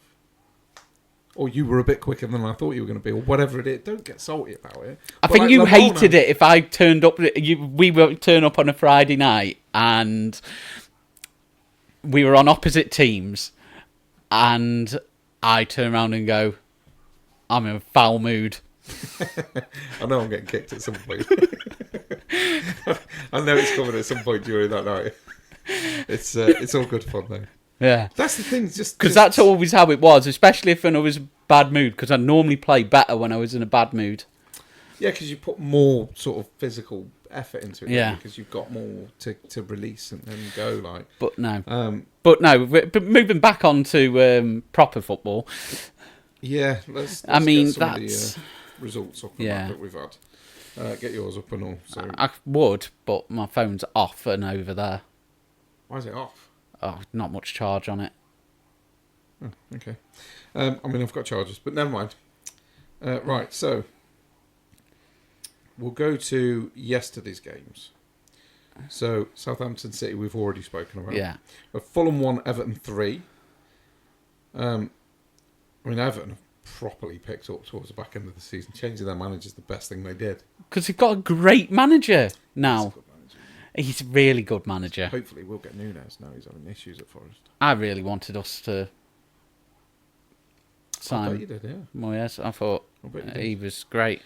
Or you were a bit quicker than I thought you were going to be, or whatever it is. Don't get salty about it. I think you hated it if I turned up. We would turn up on a Friday night and we were on opposite teams, and I turn around and go, I'm in a foul mood. I know I'm getting kicked at some point. I know it's coming at some point during that night. It's all good fun though. Yeah, that's the thing. Just because that's always how it was, especially if I was in a bad mood. Because I normally play better when I was in a bad mood. Yeah, because you put more sort of physical effort into it. Yeah, because you've got more to release and then go like. But But moving back on to proper football. Yeah, let's I mean, get some that's of the results up and that we've had. Get yours up and all. So I would, but my phone's off and over there. Why is it off? Oh, not much charge on it. Oh, okay. I mean, I've got charges, but never mind. Right, so we'll go to yesterday's games. So Southampton City, we've already spoken about. Yeah. Fulham 1, Everton 3. I mean, Everton have properly picked up towards the back end of the season. Changing their manager is the best thing they did. Because they've got a great manager now. He's a really good manager. Hopefully we'll get Nunes now. He's having issues at Forest. I really wanted us to sign. I bet you did, yeah. Moyes. I thought he was great.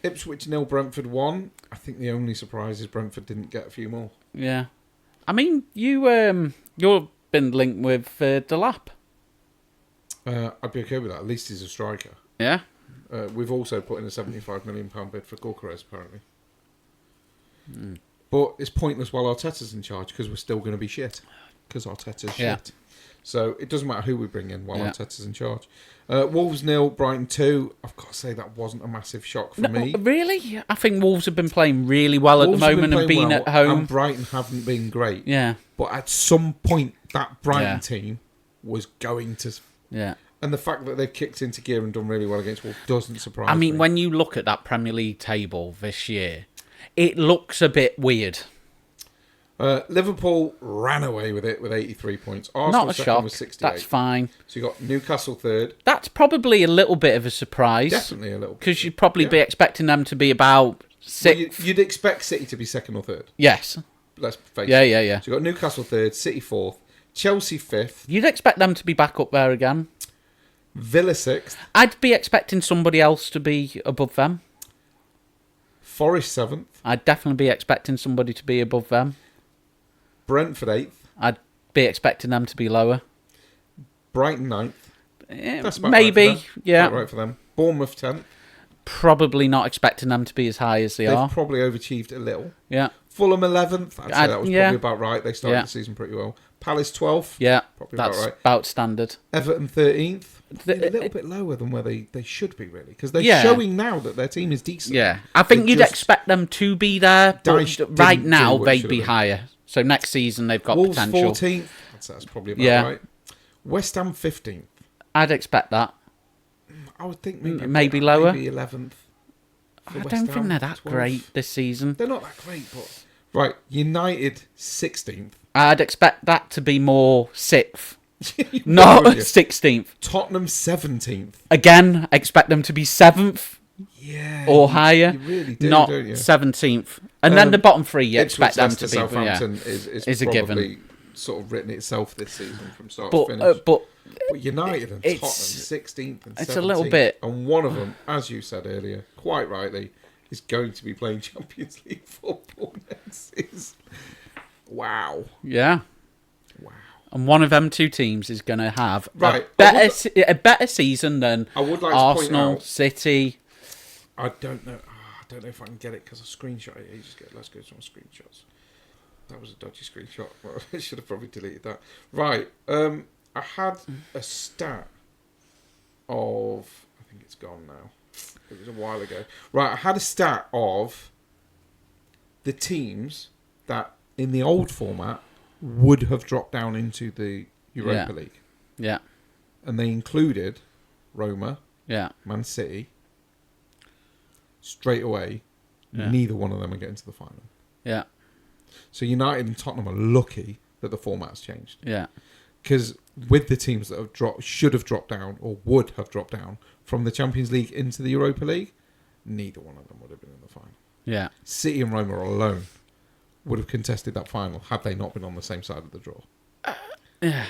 Ipswich 0, Brentford 1. I think the only surprise is Brentford didn't get a few more. Yeah. I mean, you've been linked with Delap. I'd be okay with that. At least he's a striker. Yeah. We've also put in a £75 million bid for Gorkarez, apparently. But it's pointless while Arteta's in charge, because we're still going to be shit. Because Arteta's shit. So it doesn't matter who we bring in while Arteta's in charge. Wolves 0, Brighton 2. I've got to say that wasn't a massive shock for me. Really? I think Wolves have been playing really well at the moment and being at home. And Brighton haven't been great. Yeah. But at some point, that Brighton team was going to... Yeah. And the fact that they've kicked into gear and done really well against Wolves doesn't surprise me. I mean, when you look at that Premier League table this year, it looks a bit weird. Liverpool ran away with it with 83 points. Arsenal Not a second shock. with 68. That's fine. So you got Newcastle third. That's probably a little bit of a surprise. Definitely a little bit. Because you'd probably be expecting them to be about sixth. Well, you'd expect City to be second or third. Yes. Let's face it. Yeah. So you got Newcastle third, City fourth, Chelsea fifth. You'd expect them to be back up there again. Villa sixth. I'd be expecting somebody else to be above them. Forest seventh. I'd definitely be expecting somebody to be above them. Brentford eighth. I'd be expecting them to be lower. Brighton ninth. That's about maybe, right yeah. Right for them. Bournemouth 10th. Probably not expecting them to be as high as they are. They've probably overachieved a little. Yeah. Fulham 11th. I'd say that was probably about right. They started the season pretty well. Palace 12th. Yeah, probably that's about right. About standard. Everton 13th. A little bit lower than where they should be, really. Because they're showing now that their team is decent. Yeah. I think you'd expect them to be there, but right now they'd be higher. So next season they've got Wolves potential. 14th. That's probably about right. West Ham 15th. I'd expect that. I would think maybe lower. Maybe 11th. I don't think they're that great this season. They're not that great, but... Right, United 16th. I'd expect that to be more 6th. Not 16th. Tottenham 17th. Again, expect them to be 7th. Yeah. Or higher. You really do, not don't you? 17th. And then the bottom three, you expect them to be... Southampton is a probably given. Sort of written itself this season from start to finish. But United and Tottenham 16th and 17th. It's a little bit... And one of them, as you said earlier, quite rightly, is going to be playing Champions League football next season. Wow. Yeah. Wow. And one of them two teams is going to have right. a better season than I would like Arsenal, to point out, City. I don't know. I don't know if I can get it because I screenshot it ages ago. Let's go to my screenshots. That was a dodgy screenshot. I should have probably deleted that. Right. I had a stat of... I think it's gone now. It was a while ago. Right, I had a stat of the teams that, in the old format, would have dropped down into the Europa League. Yeah. And they included Roma, Man City. Straight away, neither one of them are getting to the final. Yeah. So United and Tottenham are lucky that the format's changed. Yeah. Because with the teams that have dropped, should have dropped down, or would have dropped down from the Champions League into the Europa League, neither one of them would have been in the final. Yeah. City and Roma alone would have contested that final had they not been on the same side of the draw. Yeah.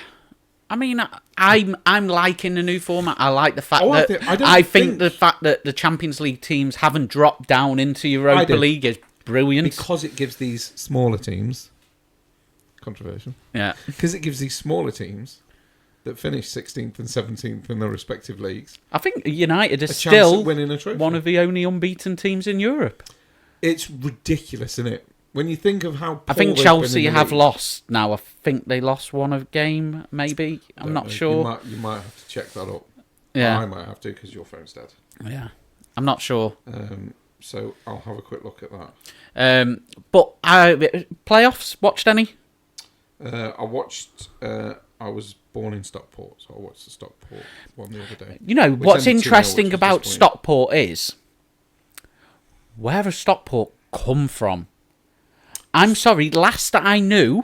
I mean, I'm liking the new format. I like the fact that I think the fact that the Champions League teams haven't dropped down into Europa League is brilliant. Because it gives these smaller teams, controversial. Yeah. Because it gives these smaller teams that finish 16th and 17th in their respective leagues. I think United are chance still at winning a trophy. One of the only unbeaten teams in Europe. It's ridiculous, isn't it? When you think of how poor I think they've Chelsea been in the have league. lost now. I think they lost one of game, maybe. I'm not sure. You might have to check that up. Yeah. I might have to because your phone's dead. Yeah. I'm not sure. So I'll have a quick look at that. But playoffs, watched any? I watched... I was born in Stockport, so I watched the Stockport one the other day. You know, Which what's ended 2-0, interesting which was about disappointing. Stockport is where has Stockport come from? I'm sorry, last that I knew,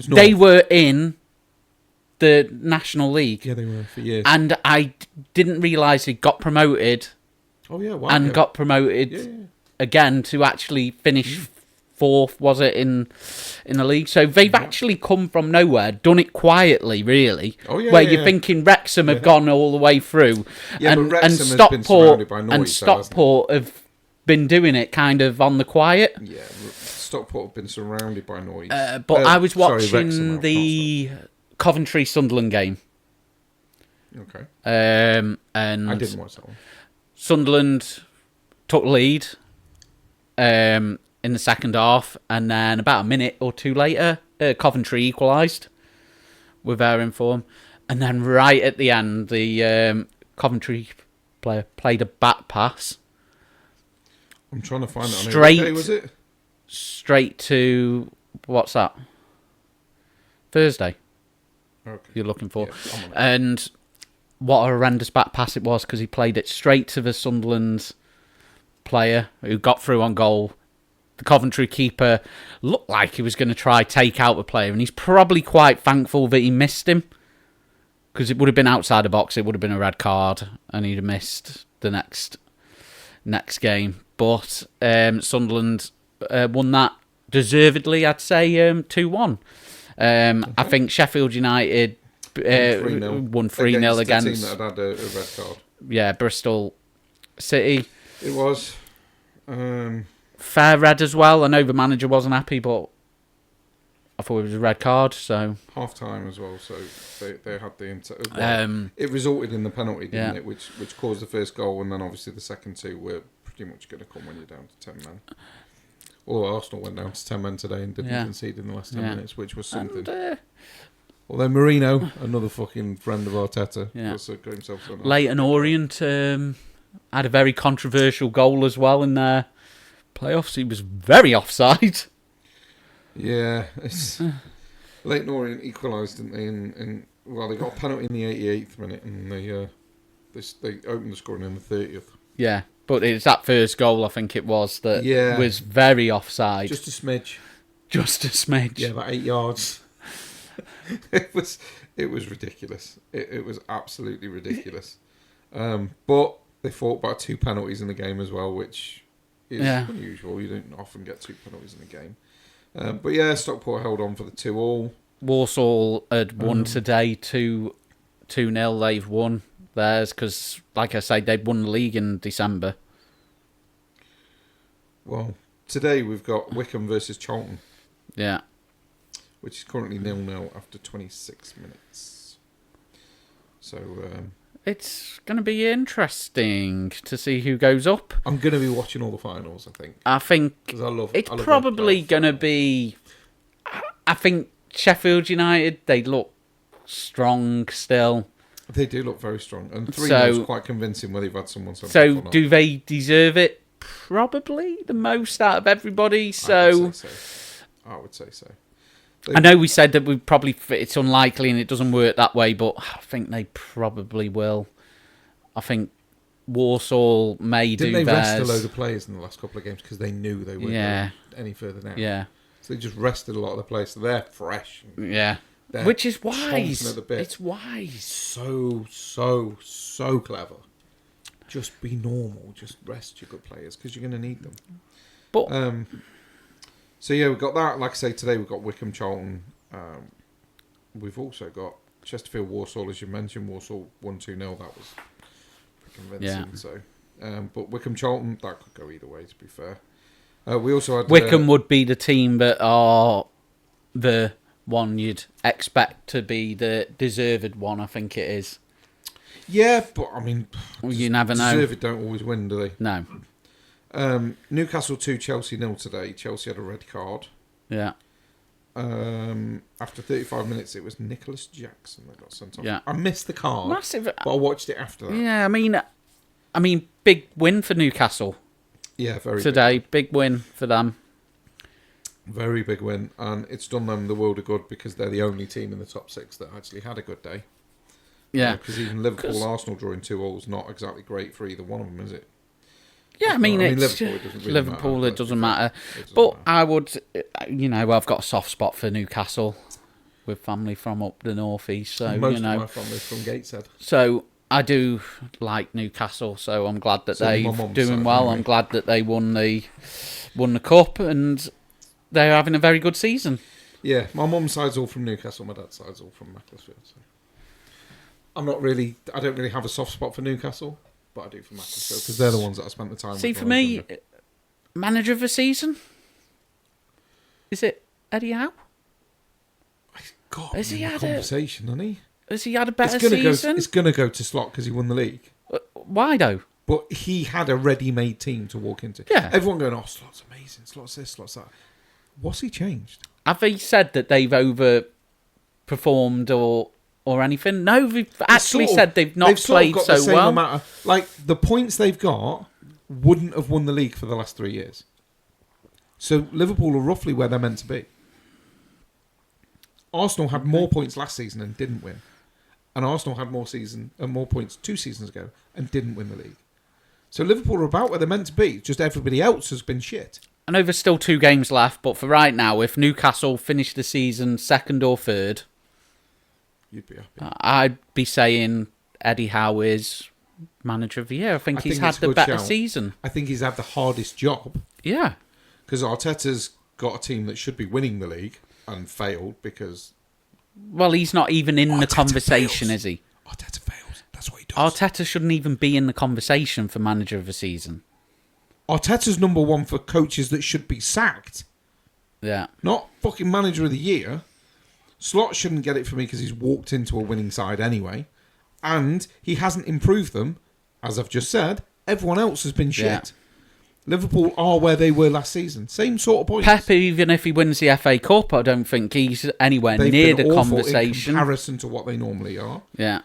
they were in the National League. Yeah, they were for years. And I didn't realise they got promoted. Oh, yeah, wow. And got promoted again to actually finish fourth, was it, in the league? So they've actually come from nowhere, done it quietly, really. Oh, yeah, where you're thinking Wrexham have gone all the way through. Yeah, and, but Wrexham and has Stockport, been surrounded by noise, and Stockport have been doing it kind of on the quiet. Yeah, Stockport have been surrounded by noise. But I was watching Wrexham, the Coventry-Sunderland game. Okay. And I didn't watch that one. Sunderland took lead in the second half, and then about a minute or two later, Coventry equalised with their inform. And then right at the end, the Coventry player played a back pass. I'm trying to find it. Straight, what day was it? Straight to, what's that? Thursday. Okay. You're looking for. Yeah, I'm on it. And what a horrendous back pass it was, because he played it straight to the Sunderland player who got through on goal. The Coventry keeper looked like he was going to try take out the player, and he's probably quite thankful that he missed him, because it would have been outside the box, it would have been a red card, and he'd have missed the next game. But Sunderland won that deservedly, I'd say, 2-1. I think Sheffield United won 3-0 against the team that had a red card. Yeah, Bristol City. It was fair red as well. I know the manager wasn't happy, but I thought it was a red card. So half time as well. So they had the it resulted in the penalty, didn't it? Which caused the first goal, and then obviously the second two were pretty much going to come when you're down to 10 men. Although Arsenal went down to 10 men today and didn't concede in the last 10 minutes, which was something. Although Marino, another fucking friend of Arteta, also got himself done. Leighton Orient had a very controversial goal as well in their playoffs. He was very offside. Yeah, Leighton Orient equalised, didn't they? And well, they got a penalty in the 88th minute, and they opened the scoring in the 30th. Yeah, but it's that first goal, I think it was, that was very offside. Just a smidge. Just a smidge. Yeah, about 8 yards. It was ridiculous. It was absolutely ridiculous. But they fought about 2 penalties in the game as well, which is unusual. You don't often get 2 penalties in a game. But yeah, Stockport held on for the 2-2. Walsall had won today 2-0. They've won theirs because, like I say, they'd won the league in December. Well, today we've got Wycombe versus Charlton. Yeah. Which is currently 0-0 after 26 minutes. So... it's going to be interesting to see who goes up. I'm going to be watching all the finals, I think. I think it's probably going to be... I think Sheffield United, they look strong still. They do look very strong. And 3-0 is quite convincing whether you've had someone... So do they deserve it? Probably the most out of everybody. So I would say so. I know we said that it's unlikely and it doesn't work that way, but I think they probably will. I think Walsall may do theirs. Didn't they rest a load of players in the last couple of games because they knew they weren't going any further down? Yeah. So they just rested a lot of the players, so they're fresh. Yeah. Which is wise. It's wise. So clever. Just be normal. Just rest your good players because you're going to need them. But... So yeah, we've got that. Like I say, today we've got Wycombe Charlton. We've also got Chesterfield Walsall, as you mentioned. Walsall 1-2-0. That was convincing. Yeah. So, but Wycombe Charlton, that could go either way. To be fair, we also had Wycombe would be the team that are the one you'd expect to be the deserved one. I think it is. Yeah, but I mean, you never know. Deserved don't always win, do they? No. Newcastle 2, Chelsea 0 today. Chelsea had a red card. Yeah. After 35 minutes, it was Nicholas Jackson that got sent off. Yeah. I missed the card, massive, but I watched it after that. Yeah, I mean, big win for Newcastle. Yeah, very today. Big win for them. Very big win, and it's done them the world of good because they're the only team in the top 6 that actually had a good day. Yeah, because even Liverpool, Arsenal drawing 2-2 is not exactly great for either one of them, is it? Yeah, I mean it's Liverpool. It doesn't matter. But I would, I've got a soft spot for Newcastle with family from up the northeast. So most of my family's from Gateshead. So I do like Newcastle. So I'm glad that they're doing well. I'm glad that they won the cup and they're having a very good season. Yeah, my mum's side's all from Newcastle. My dad's side's all from Macclesfield. So I don't really have a soft spot for Newcastle. But I do for Macclesfield because they're the ones that I spent the time with. See, for me, manager of the season, is it Eddie Howe? God, has he had a conversation, hasn't he? Has he had a better season? It's going to go to Slot because he won the league. Why though? But he had a ready-made team to walk into. Yeah. Everyone going, oh, Slot's amazing. Slot's this, Slot's that. What's he changed? Have they said that they've overperformed or anything? No, they've actually said they've not played so well. Amount of, like, the points they've got wouldn't have won the league for the last 3 years. So Liverpool are roughly where they're meant to be. Arsenal had more points last season and didn't win. And Arsenal had more points 2 seasons ago and didn't win the league. So Liverpool are about where they're meant to be. Just everybody else has been shit. I know there's still 2 games left, but for right now, if Newcastle finish the season 2nd or 3rd, you'd be happy. I'd be saying Eddie Howe is manager of the year. I think he's had the better season. I think he's had the hardest job. Yeah. Because Arteta's got a team that should be winning the league and failed because... Well, he's not even in the conversation, fails. Is he? Arteta fails. That's what he does. Arteta shouldn't even be in the conversation for manager of the season. Arteta's number 1 for coaches that should be sacked. Yeah. Not fucking manager of the year. Slot shouldn't get it for me because he's walked into a winning side anyway. And he hasn't improved them. As I've just said, everyone else has been shit. Yeah. Liverpool are where they were last season. Same sort of points. Pep, even if he wins the FA Cup, I don't think he's anywhere near the conversation. In comparison to what they normally are. Yeah.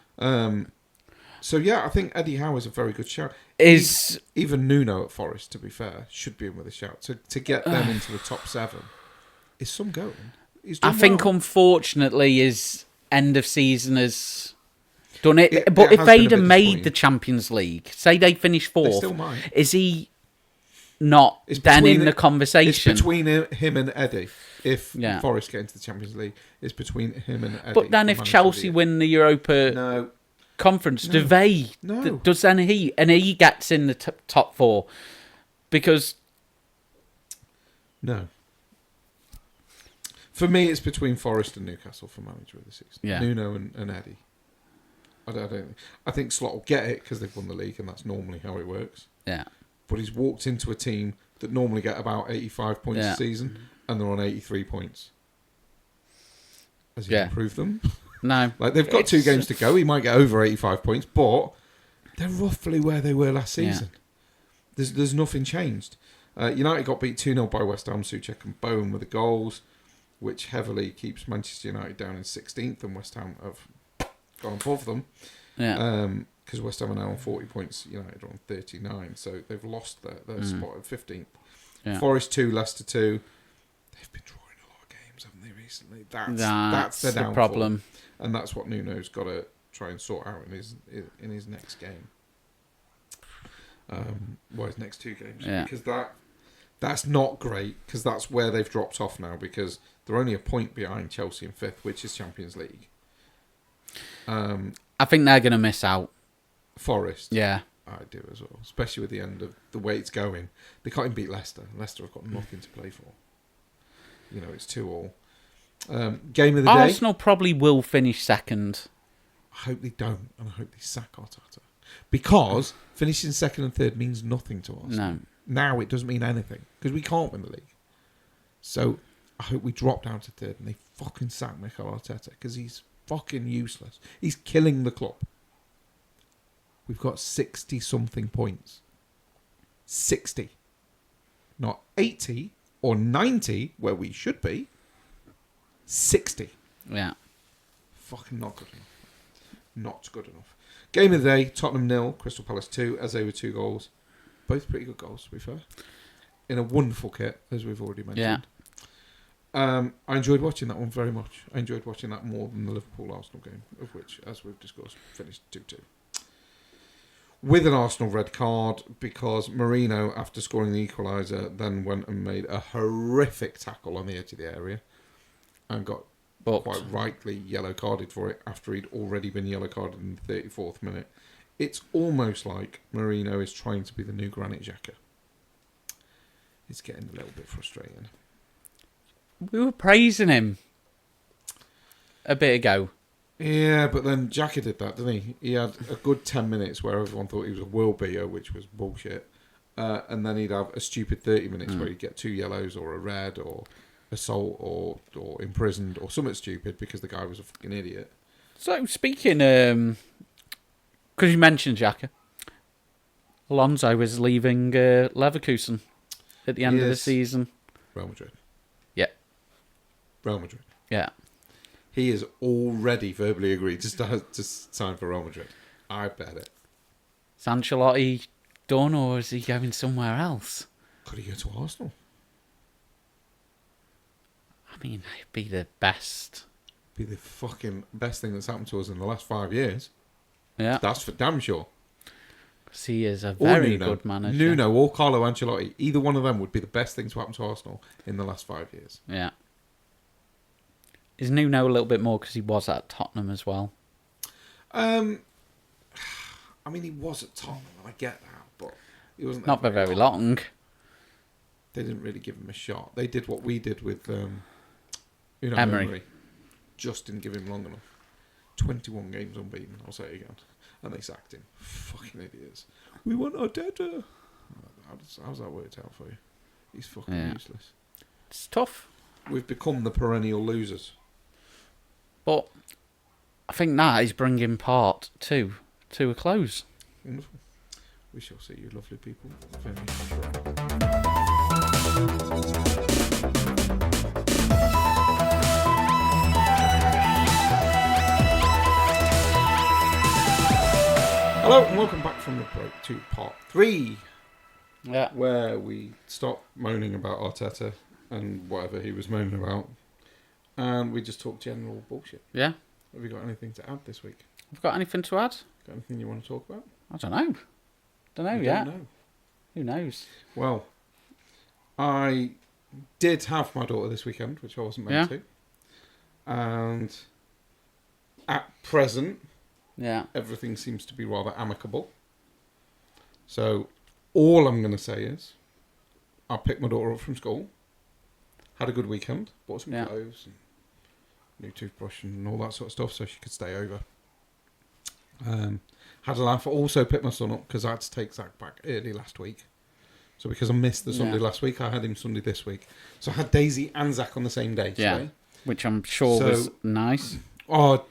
So, yeah, I think Eddie Howe is a very good shout. Even Nuno at Forest, to be fair, should be in with a shout. To get them into the top 7 is some going. I think, unfortunately, his end of season has done it. But if they'd have made the Champions League, say they finish 4th, is he not then in the conversation? It's between him and Eddie. If Forest get into the Champions League, it's between him and Eddie. But then if Chelsea win the Europa Conference, does then he gets in the top 4? Because... No. For me, it's between Forest and Newcastle for manager of the season. Yeah. Nuno and Eddie. I think Slot will get it because they've won the league and that's normally how it works. Yeah. But he's walked into a team that normally get about 85 points a season, and they're on 83 points. Has he improved them? No. Like, they've got 2 games to go. He might get over 85 points, but they're roughly where they were last season. There's nothing changed. United got beat 2-0 by West Ham. Souček and Bowen with the goals, which heavily keeps Manchester United down in 16th, and West Ham have gone above them. Yeah. Because West Ham are now on 40 points, United are on 39, so they've lost their spot at 15th. Yeah. Forest 2, Leicester 2. They've been drawing a lot of games, haven't they, recently? That's the downfall. Problem. And that's what Nuno's got to try and sort out in his next game. His next 2 games. Yeah. Because that's not great, because that's where they've dropped off now, because they're only a point behind Chelsea in 5th, which is Champions League. I think they're going to miss out. Forest. Yeah. I do as well, especially with the end of the way it's going. They can't even beat Leicester. Leicester have got nothing to play for. It's 2-2. Game of the day. Arsenal probably will finish second. I hope they don't, and I hope they sack Arteta. Because finishing second and third means nothing to us. No. Now it doesn't mean anything, because we can't win the league. So I hope we drop down to third and they fucking sack Mikel Arteta, because he's fucking useless. He's killing the club. We've got 60-something points. 60. Not 80 or 90, where we should be. 60. Yeah. Fucking not good enough. Not good enough. Game of the day, Tottenham 0, Crystal Palace 2, Eze with 2 goals. Both pretty good goals, to be fair. In a wonderful kit, as we've already mentioned. Yeah. I enjoyed watching that one very much. I enjoyed watching that more than the Liverpool-Arsenal game, of which, as we've discussed, finished 2-2. With an Arsenal red card, because Marino, after scoring the equaliser, then went and made a horrific tackle on the edge of the area and got quite rightly yellow carded for it after he'd already been yellow carded in the 34th minute. It's almost like Marino is trying to be the new Granit Xhaka. It's getting a little bit frustrating. We were praising him a bit ago. Yeah, but then Xhaka did that, didn't he? He had a good 10 minutes where everyone thought he was a world beater, which was bullshit. And then he'd have a stupid 30 minutes where he'd get 2 yellows or a red or assault or imprisoned or something stupid because the guy was a fucking idiot. So, speaking, because you mentioned Xhaka, Alonso was leaving Leverkusen at the end of the season. Real Madrid. Yeah. Real Madrid. Yeah. He has already verbally agreed to sign for Real Madrid. I bet it. Is Ancelotti done, or is he going somewhere else? Could he go to Arsenal? I mean, it'd be the best. Be the fucking best thing that's happened to us in the last 5 years. Yeah. That's for damn sure. Because he is a very good manager. Nuno or Carlo Ancelotti, either one of them would be the best thing to happen to Arsenal in the last 5 years. Yeah. Is Nuno a little bit more because he was at Tottenham as well? I mean, he was at Tottenham, I get that, but he wasn't there not for very long. They didn't really give him a shot. They did what we did with Emery. Just didn't give him long enough. 21 games unbeaten, I'll say it again. And they sacked him. Fucking idiots. We want Arteta. How's that worked out for you? He's fucking useless. It's tough. We've become the perennial losers. But I think that is bringing part 2 to a close. Wonderful. We shall see you lovely people very Hello and welcome back from the break to part 3. Yeah. Where we stop moaning about Arteta and whatever he was moaning about. And we just talk general bullshit. Yeah. Have you got anything to add this week? Have you got anything to add? Got anything you want to talk about? I don't know. Don't know yet. Who knows? Well, I did have my daughter this weekend, which I wasn't meant to. And at present, everything seems to be rather amicable. So all I'm going to say is I picked my daughter up from school, had a good weekend, bought some clothes, and new toothbrush and all that sort of stuff so she could stay over. Had a laugh. Also picked my son up because I had to take Zach back early last week So because I missed the Sunday last week, I had him Sunday this week. So I had Daisy and Zach on the same day today. Which I'm sure was nice. Oh,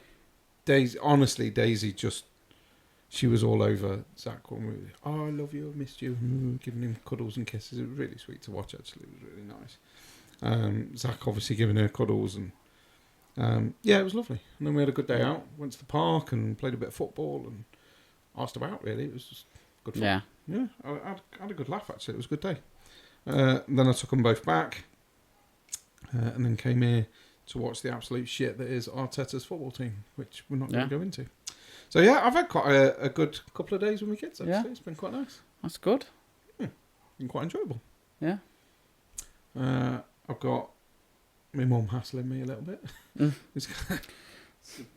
Daisy, honestly, Daisy just, she was all over Zach when we, I love you, I missed you, giving him cuddles and kisses. It was really sweet to watch, actually. It was really nice. Zach obviously giving her cuddles and it was lovely. And then we had a good day out, went to the park and played a bit of football and asked about, really. It was just good fun. Yeah, I had a good laugh, actually. It was a good day. Then I took them both back and then came here to watch the absolute shit that is Arteta's football team, which we're not going to go into. So, I've had quite a good couple of days with my kids, actually. Yeah. It's been quite nice. That's good. Been quite enjoyable. Yeah. I've got my mum hassling me a little bit. It's a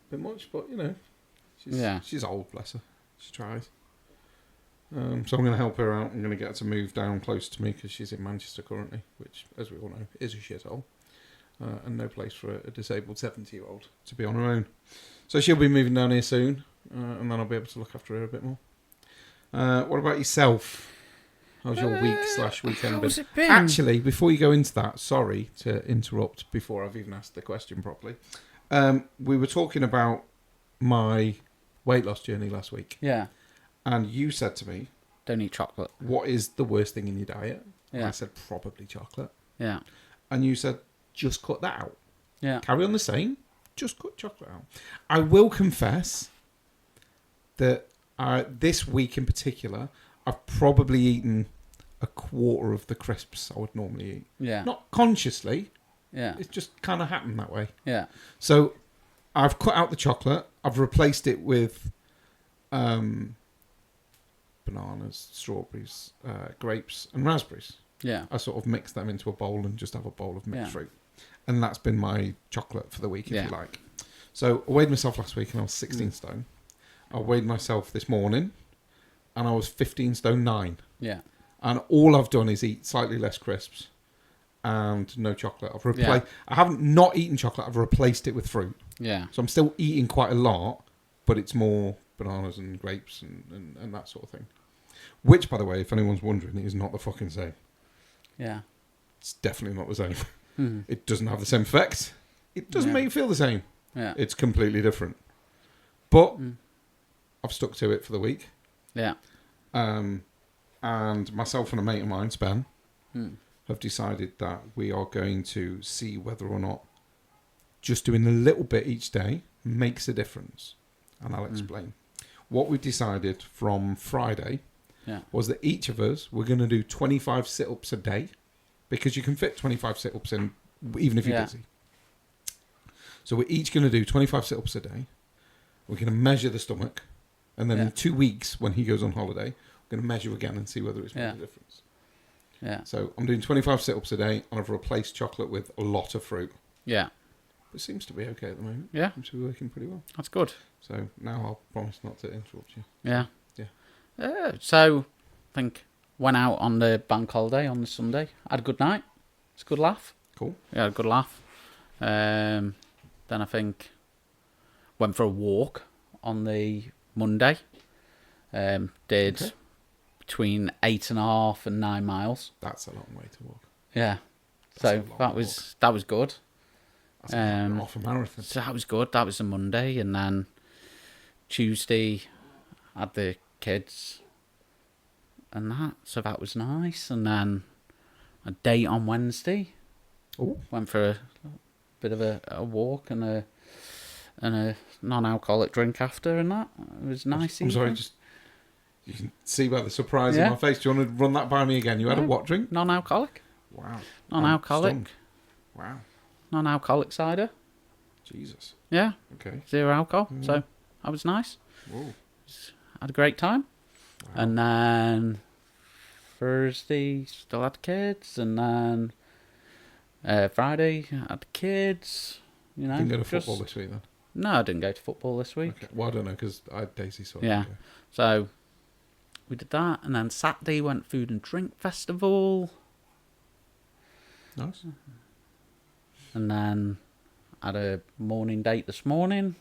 bit much, but, she's old, bless her. She tries. So I'm going to help her out. I'm going to get her to move down close to me because she's in Manchester currently, which, as we all know, is a shithole. And no place for a disabled 70-year-old to be on her own. So she'll be moving down here soon, and then I'll be able to look after her a bit more. What about yourself? How's your week/weekend been? Actually, before you go into that, sorry to interrupt before I've even asked the question properly. We were talking about my weight loss journey last week. Yeah. And you said to me, don't eat chocolate. What is the worst thing in your diet? Yeah. And I said, probably chocolate. Yeah. And you said, just cut that out. Yeah. Carry on the same. Just cut chocolate out. I will confess that this week in particular, I've probably eaten a quarter of the crisps I would normally eat. Yeah. Not consciously. Yeah. It's just kind of happened that way. Yeah. So I've cut out the chocolate. I've replaced it with bananas, strawberries, grapes, and raspberries. Yeah. I sort of mix them into a bowl and just have a bowl of mixed fruit. And that's been my chocolate for the week, if you like. So I weighed myself last week and I was 16 stone. I weighed myself this morning and I was 15 stone 9. Yeah. And all I've done is eat slightly less crisps and no chocolate. I haven't not eaten chocolate, I've replaced it with fruit. Yeah. So I'm still eating quite a lot, but it's more bananas and grapes and that sort of thing. Which, by the way, if anyone's wondering, is not the fucking same. Yeah. It's definitely not the same. It doesn't have the same effect. It doesn't make you feel the same. Yeah. It's completely different. But I've stuck to it for the week. Yeah. And myself and a mate of mine, Spen, have decided that we are going to see whether or not just doing a little bit each day makes a difference. And I'll explain. What we decided from Friday was that each of us were going to do 25 sit-ups a day, because you can fit 25 sit-ups in even if you're busy. So we're each going to do 25 sit-ups a day. We're going to measure the stomach. And then in 2 weeks, when he goes on holiday, we're going to measure again and see whether it's making a difference. Yeah. So I'm doing 25 sit-ups a day, and I've replaced chocolate with a lot of fruit. Yeah. It seems to be okay at the moment. Yeah. Seems to be working pretty well. That's good. So now I'll promise not to interrupt you. Yeah. Yeah. So I think went out on the bank holiday on the Sunday. Had a good night. It's a good laugh. Cool. Yeah, had a good laugh. Then I think went for a walk on the Monday. Did between 8.5 and 9 miles. That's a long way to walk. Yeah. So that was good. That's half a marathon. So that was good. That was a Monday, and then Tuesday had the kids and that. So that was nice. And then a date on Wednesday. Oh. Went for a bit of a walk and a non-alcoholic drink after, and that. It was nice. I'm sorry, just you can see by the surprise in my face. Do you want to run that by me again? You had a what drink? Non-alcoholic. Wow. Non-alcoholic. Wow. Non-alcoholic cider. Jesus. Yeah. Okay. 0 alcohol. So that was nice. Whoa. Had a great time. Wow. And then Thursday still had kids, and then Friday had kids. You know. Didn't go to football this week then? No, I didn't go to football this week. Okay. Well, I don't know because I had Daisy. So yeah. So we did that, and then Saturday went food and drink festival. Nice. And then had a morning date this morning.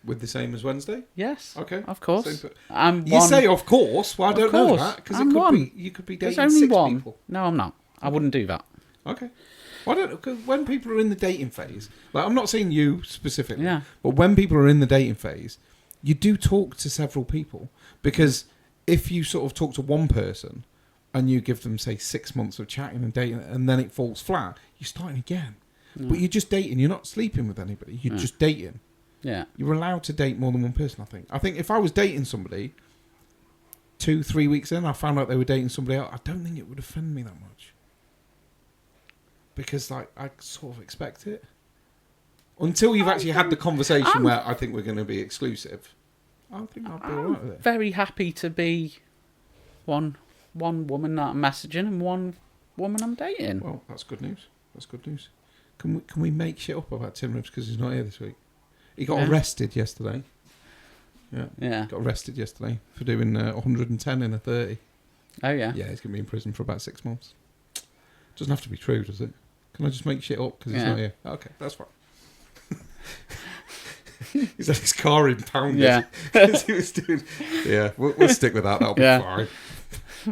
With the same as Wednesday? Yes. Okay. Of course. You say of course. Well, I don't know that because you could be dating There's only 6 one. people. No, I'm not. I wouldn't do that. Okay. Well, I don't know, 'cause when people are in the dating phase, like I'm not saying you specifically, Yeah. but when people are in the dating phase, you do talk to several people because if you sort of talk to one person and you give them say 6 months of chatting and dating and then it falls flat, you're starting again. But you're just dating. You're not sleeping with anybody. You're just dating. Yeah. You're allowed to date more than one person, I think. I think if I was dating somebody 2-3 weeks in, I found out they were dating somebody else, I don't think it would offend me that much. Because like I sort of expect it. Until you've actually had the conversation where I think we're going to be exclusive, I think I'll be alright with it. Very happy to be one woman that I'm messaging and one woman I'm dating. Well, that's good news. That's good news. Can we make shit up about Tim Ribs because he's not here this week? He got arrested yesterday. Yeah. Got arrested yesterday for doing 110 in a 30. Oh, yeah? Yeah, he's going to be in prison for about 6 months. Doesn't have to be true, does it? Can I just make shit up because he's not here? Okay, that's fine. He's had his car impounded. Yeah. He was doing... Yeah, we'll stick with that. That'll be fine.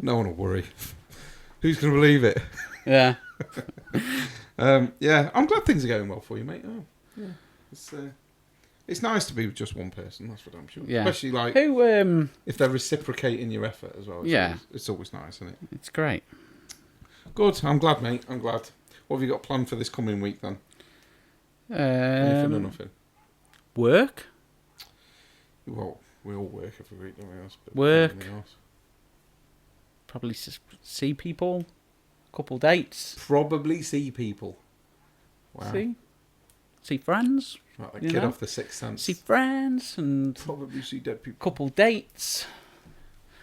No one will worry. Who's going to believe it? Yeah. Yeah, I'm glad things are going well for you, mate. Oh, yeah. It's nice to be with just one person, that's for damn sure. Yeah. Especially like Who, if they're reciprocating your effort as well. It's always nice, isn't it? It's great. Good. I'm glad, mate. I'm glad. What have you got planned for this coming week then? Anything or nothing? Work. Well, we all work every week, don't we? Work. Probably see people. Couple dates. Probably see people. Wow. See friends. Like the kid off The Sixth Sense. See friends and probably see dead people. Couple dates.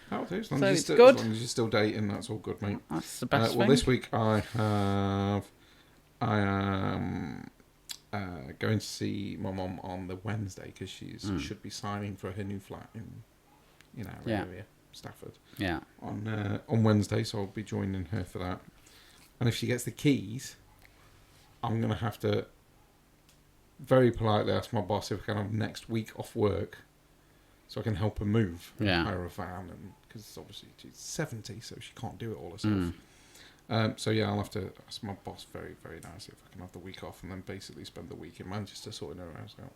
That'll do. As long As as you're still dating, that's all good, mate. That's the best thing. Well, this week I am going to see my mum on the Wednesday because she should be signing for her new flat in our area, Stafford. Yeah. On Wednesday, so I'll be joining her for that. And if she gets the keys, I'm going to have to very politely ask my boss if I can have next week off work so I can help her move. Yeah. Hire a van, because obviously she's 70, so she can't do it all herself. So yeah, I'll have to ask my boss very, very nicely if I can have the week off and then basically spend the week in Manchester sorting her house out,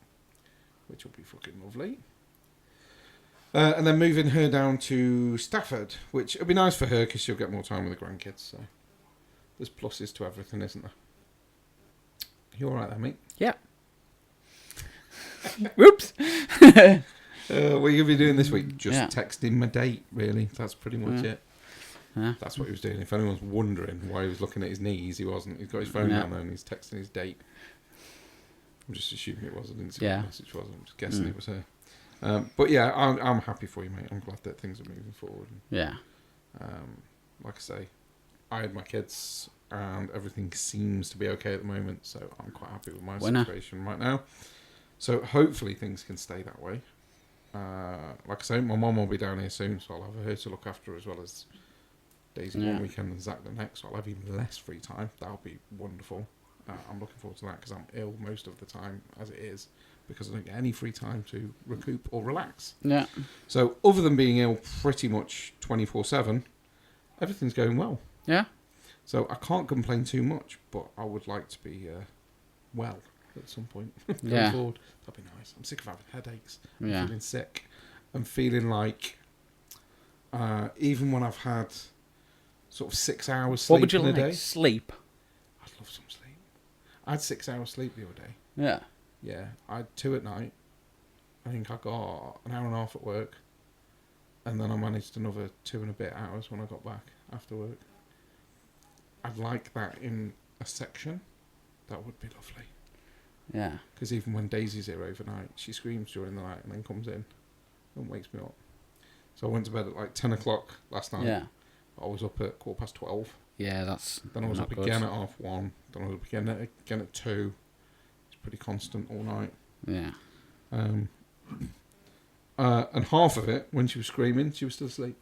which will be fucking lovely. And then moving her down to Stafford, which will be nice for her because she'll get more time with the grandkids. So there's pluses to everything, isn't there? You all right there, mate? Yeah. Whoops. What are you going to be doing this week? Just texting my date, really. That's pretty much it. Yeah. That's what he was doing. If anyone's wondering why he was looking at his knees, he wasn't. He's got his phone down there and he's texting his date. I'm just assuming it was. I didn't see what the message was. I'm just guessing it was her. But yeah, I'm happy for you, mate. I'm glad that things are moving forward. Yeah. Like I say, I had my kids and everything seems to be okay at the moment, so I'm quite happy with my situation right now. So hopefully things can stay that way. Like I say, my mum will be down here soon, so I'll have her to look after as well as Daisy one weekend and Zach the next, so I'll have even less free time. That'll be wonderful. I'm looking forward to that because I'm ill most of the time as it is, because I don't get any free time to recoup or relax. Yeah. So other than being ill pretty much 24/7, everything's going well. Yeah. So I can't complain too much, but I would like to be well at some point going forward. That'd be nice. I'm sick of having headaches. I'm feeling sick. I'm feeling like even when I've had sort of 6 hours sleep what would you in a like? day. Sleep? I'd love some sleep. I had 6 hours sleep the other day. Yeah. Yeah. I had 2 at night. I think I got an hour and a half at work. And then I managed another 2 and a bit hours when I got back after work. I'd like that in a section. That would be lovely. Yeah. Because even when Daisy's here overnight, she screams during the night and then comes in and wakes me up. So I went to bed at like 10 o'clock last night. Yeah. I was up at 12:15. Yeah, that's Then I was up again at 1:30. Then I was up again at 2. It's pretty constant all night. Yeah. And half of it, when she was screaming, she was still asleep.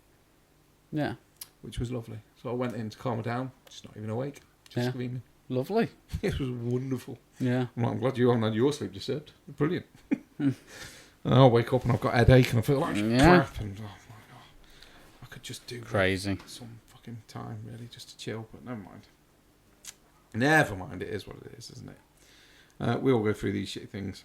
Yeah. Which was lovely. So I went in to calm her down. She's not even awake. Just screaming. Lovely. It was wonderful. Yeah. I'm glad you haven't had your sleep disturbed. Brilliant. And I'll wake up and I've got a headache and I feel like crap. And oh my God, I could just do crazy some fucking time really just to chill, but never mind. Never mind, it is what it is, isn't it? We all go through these shitty things.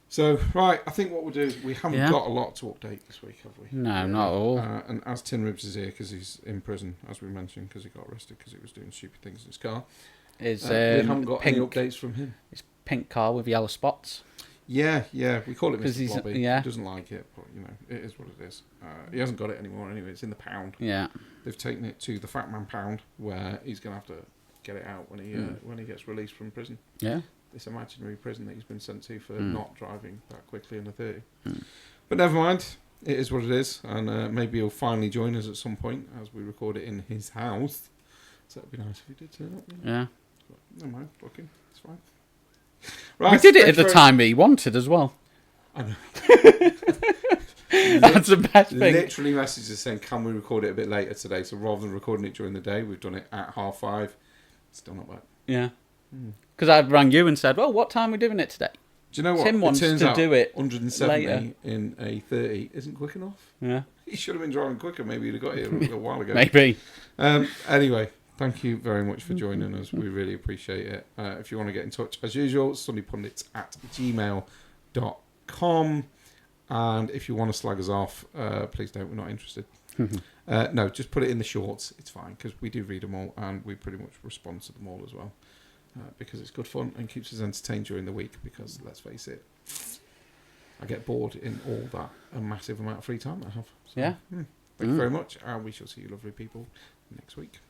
So, right, I think what we'll do is we haven't got a lot to update this week, have we? No, really? Not at all. And as Tin Ribs is here because he's in prison, as we mentioned, because he got arrested because he was doing stupid things in his car. We haven't got any updates from him. His pink car with yellow spots. Yeah, we call it Mr. Blobby. Yeah. He doesn't like it, but, it is what it is. He hasn't got it anymore anyway. It's in the pound. Yeah. They've taken it to the Fat Man pound, where he's going to have to get it out when he gets released from prison. Yeah. This imaginary prison that he's been sent to for not driving that quickly in the 30. But never mind, it is what it is, and maybe he'll finally join us at some point as we record it in his house. So it'd be nice if he did turn up. Yeah. But never mind, fucking, it's fine. Right, we did it at the time he wanted as well. I know. That's the best thing. Literally messages saying, can we record it a bit later today? So rather than recording it during the day, we've done it at 5:30. Still not back. Yeah. Because I rang you and said, well, what time are we doing it today? Do you know what? Tim wants to do it 170 later. in a 30 isn't quick enough. Yeah. He should have been driving quicker. Maybe he'd have got here a little while ago. Maybe. Anyway, thank you very much for joining us. We really appreciate it. If you want to get in touch, as usual, sundaypundits@gmail.com. And if you want to slag us off, please don't. We're not interested. No, just put it in the shorts. It's fine, because we do read them all, and we pretty much respond to them all as well. Because it's good fun and keeps us entertained during the week, because, let's face it, I get bored in all that a massive amount of free time I have. So, yeah. Thank you very much, and we shall see you lovely people next week.